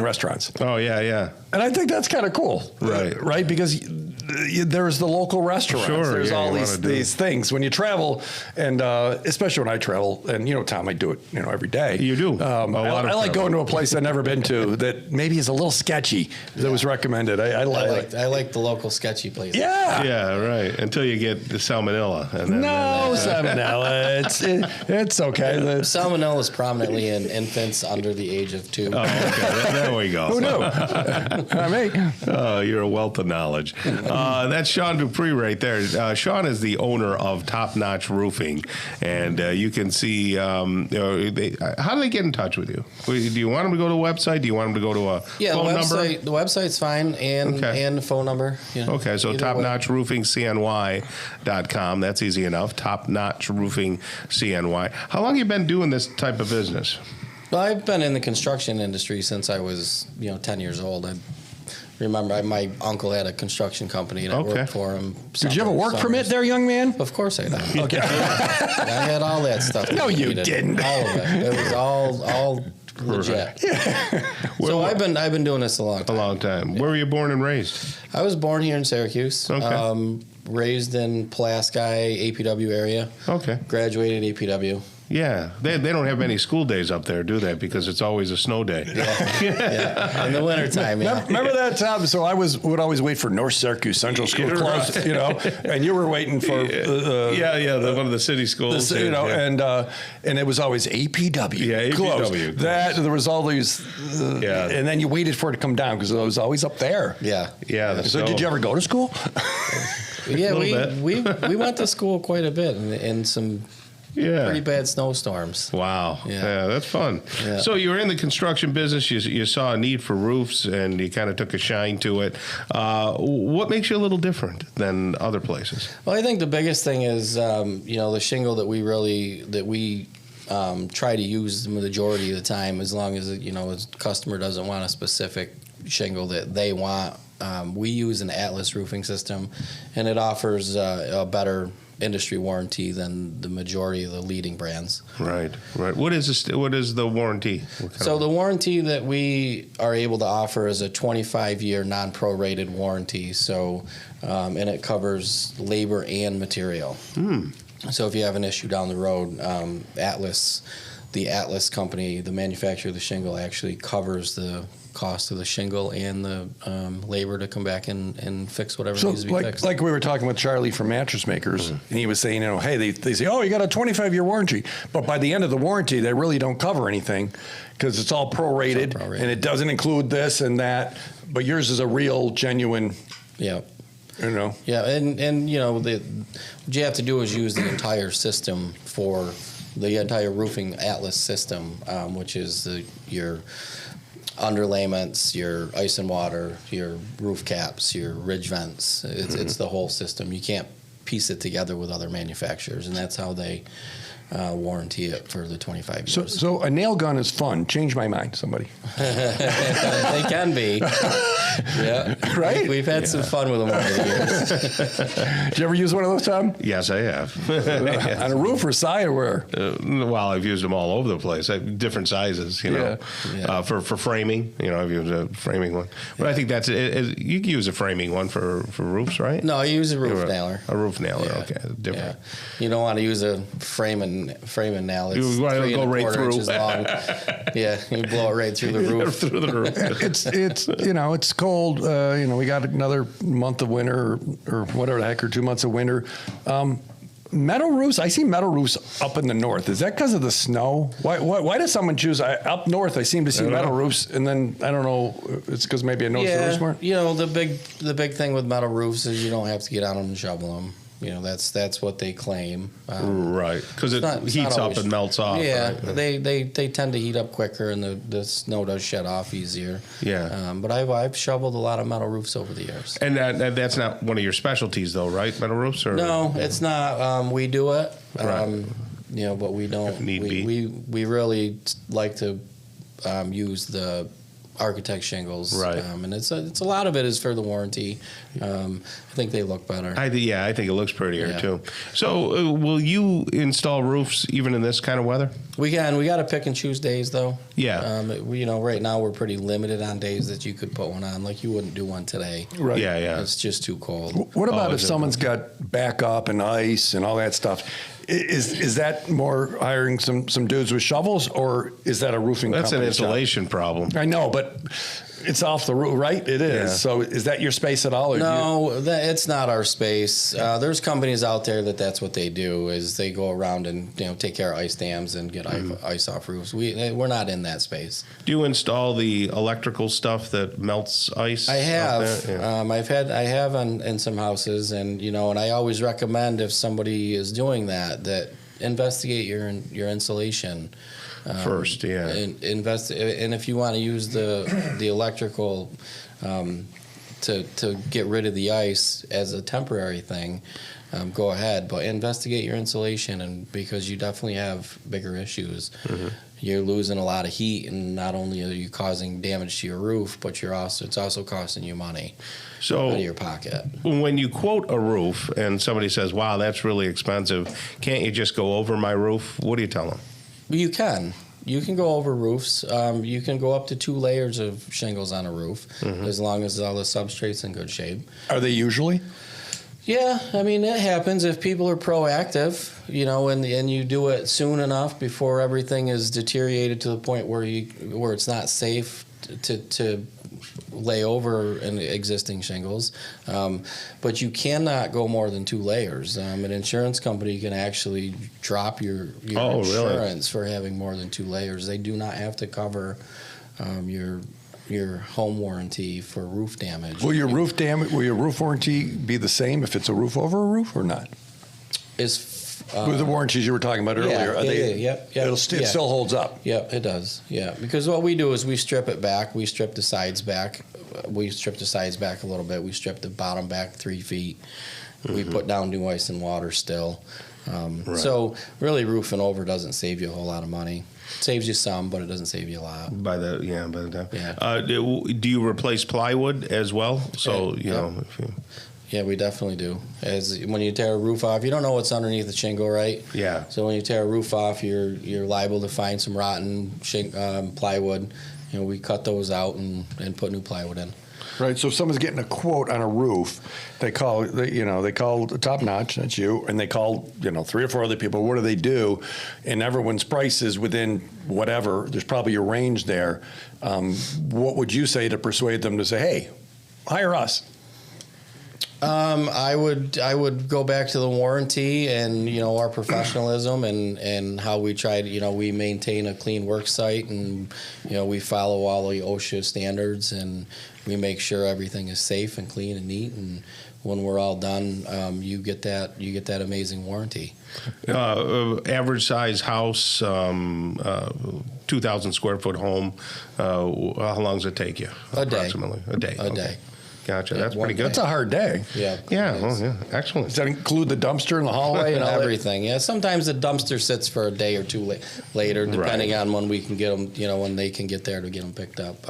restaurants. Oh, yeah. And I think that's kind of cool. Right? Because there's the local restaurants. Sure, there's all these things. When you travel, and especially when I travel, and Tom, I do it every day. You do. I like going to a place I've never been to that maybe is a little sketchy that was recommended. I like the local sketchy places. Yeah, right. Until you get the salmonella. And then, salmonella. It's okay. Salmonella is prominently in infants under the age of 2. Oh, okay. There we go. Who knew? Oh, you're a wealth of knowledge. That's Sean Dupree right there. Sean is the owner of Top Notch Roofing, and you can see. How do they get in touch with you? Do you want them to go to a website? Do you want them to go to a phone number? The website's fine, and the phone number. Okay, so topnotchroofingcny.com. That's easy enough. Top Notch Roofing CNY. How long have you been doing this type of business? Well, I've been in the construction industry since I was 10 years old. I remember my uncle had a construction company and I worked for him. Did you have a work permit there, young man? Of course I did. Okay. I had all that stuff. No, you didn't. All of it. It was all legit. So I've been doing this a long time. A long time. Where were you born and raised? I was born here in Syracuse. Okay. Raised in Pulaski, APW area. Okay. Graduated APW. Yeah, they don't have many school days up there, do they? Because it's always a snow day. Yeah. In the wintertime, Remember that time? So I would always wait for North Syracuse Central School closed, and you were waiting for one of the city schools. And it was always APW. Yeah, APW. Closed. There was all these, and then you waited for it to come down because it was always up there. Yeah. So did you ever go to school? Yeah, we went to school quite a bit in some pretty bad snowstorms. Wow. Yeah, that's fun. Yeah. So you were in the construction business. You saw a need for roofs, and you kind of took a shine to it. What makes you a little different than other places? Well, I think the biggest thing is, the shingle that we try to use the majority of the time, as long as a customer doesn't want a specific shingle that they want. We use an Atlas roofing system, and it offers a better industry warranty than the majority of the leading brands. Right. What is the warranty? So the warranty that we are able to offer is a 25-year non-prorated warranty. So, and it covers labor and material. So if you have an issue down the road, the Atlas company, the manufacturer of the shingle, actually covers the cost of the shingle and the labor to come back and fix whatever needs to be fixed. Like we were talking with Charlie from Mattress Makers, and he was saying, hey, they say, you got a 25-year warranty, but by the end of the warranty, they really don't cover anything because it's all prorated, and it doesn't include this and that, but yours is a real, genuine. Yeah. Yeah, and what you have to do is use the entire system for the entire roofing Atlas system, which is your underlayments, your ice and water, your roof caps, your ridge vents. It's the whole system. You can't piece it together with other manufacturers, and that's how they warranty it for the 25 years. So a nail gun is fun. Change my mind, somebody. They can be. Yeah. Right? We've had some fun with them over the years. Did you ever use one of those, Tom? Yes, I have. On a roof or side or where? Well, I've used them all over the place. Different sizes, you know. Yeah. For framing, you know, I've used a framing one. But I think that's it. You can use a framing one for roofs, right? No, you use a roof nailer. A roof nailer, okay. Different. Yeah. You don't want to use a frame and nail. It's you want to go right through. Inches long. Yeah, you blow it right through the roof. Through the roof. It's you know, it's cold. You know, we got another month of winter or whatever the heck, or 2 months of winter. Metal roofs. I see metal roofs up in the north. Is that because of the snow? Why does someone choose up north? I seem to see metal roofs, and then I don't know. It's because maybe I noticed the roofs more. You know, the big thing with metal roofs is you don't have to get on them and shovel them. You know, that's what they claim. Right, because it heats up and melts off. Yeah, right? they tend to heat up quicker, and the snow does shed off easier. Yeah. But I've shoveled a lot of metal roofs over the years. And that's not one of your specialties, though, right? Metal roofs, or no, it's not. We do it. Right. You know, but we don't. If need be. We really like to use the architect shingles, right? And it's a lot of it is for the warranty. I think they look better. I think it looks prettier too. So, will you install roofs even in this kind of weather? We can. We got to pick and choose days, though. Yeah. You know, right now we're pretty limited on days that you could put one on. Like you wouldn't do one today. Right. Yeah. It's just too cold. What about if someone's got backup and ice and all that stuff? Is that more hiring some dudes with shovels, or is that a roofing company? That's an insulation problem. I know, but it's off the roof, right? It is. Yeah. So is that your space at all? Or no, it's not our space. There's companies out there that's what they do is they go around and take care of ice dams and get ice off roofs. We're not in that space. Do you install the electrical stuff that melts ice? I have. Yeah. I have in some houses, and and I always recommend if somebody is doing that investigate your insulation. First, yeah. And if you want to use the electrical to get rid of the ice as a temporary thing, go ahead. But investigate your insulation, and because you definitely have bigger issues. Mm-hmm. You're losing a lot of heat, and not only are you causing damage to your roof, but it's also costing you money out of your pocket. When you quote a roof and somebody says, "Wow, that's really expensive," can't you just go over my roof? What do you tell them? You can. You can go over roofs. You can go up to 2 layers of shingles on a roof, as long as all the substrate's in good shape. Are they usually? Yeah, I mean, it happens if people are proactive, and you do it soon enough before everything is deteriorated to the point where it's not safe to lay over an existing shingles. But you cannot go more than 2 layers. An insurance company can actually drop your insurance for having more than 2 layers. They do not have to cover your home warranty for roof damage. Will your roof warranty be the same if it's a roof over a roof or not? With the warranties you were talking about earlier, it still holds up. Yep, it does. Yeah, because what we do is we strip it back. We strip the sides back. We strip the sides back a little bit. We strip the bottom back 3 feet. Mm-hmm. We put down new ice and water still. Right. So really, roofing over doesn't save you a whole lot of money. It saves you some, but it doesn't save you a lot. By the time. Yeah. Do you replace plywood as well? So Yeah, we definitely do. When you tear a roof off, you don't know what's underneath the shingle, right? Yeah. So when you tear a roof off, you're liable to find some rotten plywood. We cut those out and put new plywood in. Right. So if someone's getting a quote on a roof, they call Top Notch, that's you, and they call 3 or 4 other people. What do they do? And everyone's price is within whatever. There's probably a range there. What would you say to persuade them to say, "Hey, hire us"? I would go back to the warranty and our professionalism and how we try to we maintain a clean work site, and we follow all the OSHA standards, and we make sure everything is safe and clean and neat, and when we're all done, you get that amazing warranty. Average size house, 2,000 square foot home. How long does it take you? Approximately a day. A day. Gotcha. That's pretty good. That's a hard day. Yeah. Yeah. Well, yeah. Excellent. Does that include the dumpster in the hallway and everything? Yeah. Sometimes the dumpster sits for a day or two later, depending on when we can get them. when they can get there to get them picked up.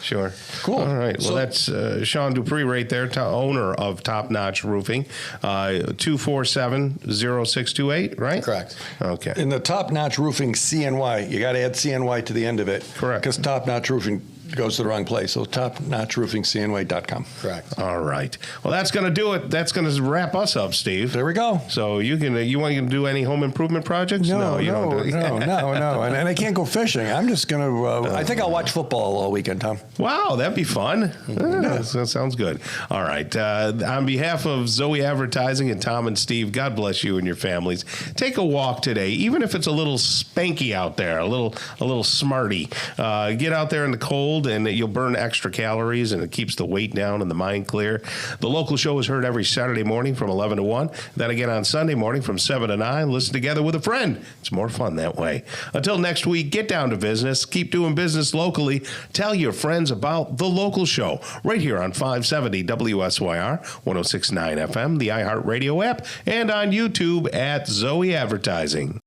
Sure. Cool. All right. Well, that's Sean Dupree right there, owner of Top Notch Roofing. 247-0628, right? Correct. Okay. In the Top Notch Roofing CNY, you got to add CNY to the end of it. Correct. Because Top Notch Roofing goes to the wrong place. So topnotchroofingcny.com. Correct. All right. Well, that's going to do it. That's going to wrap us up, Steve. There we go. So you want to do any home improvement projects? No. And I can't go fishing. I'm just going to. I think I'll watch football all weekend, Tom. Wow, that'd be fun. That sounds good. All right. On behalf of Zoey Advertising and Tom and Steve, God bless you and your families. Take a walk today, even if it's a little spanky out there, a little smarty. Get out there in the cold, and you'll burn extra calories, and it keeps the weight down and the mind clear. The local show is heard every Saturday morning from 11 to 1. Then again on Sunday morning from 7 to 9. Listen together with a friend. It's more fun that way. Until next week, get down to business. Keep doing business locally. Tell your friends about the local show right here on 570 WSYR, 106.9 FM, the iHeartRadio app, and on YouTube at Zoey Advertising.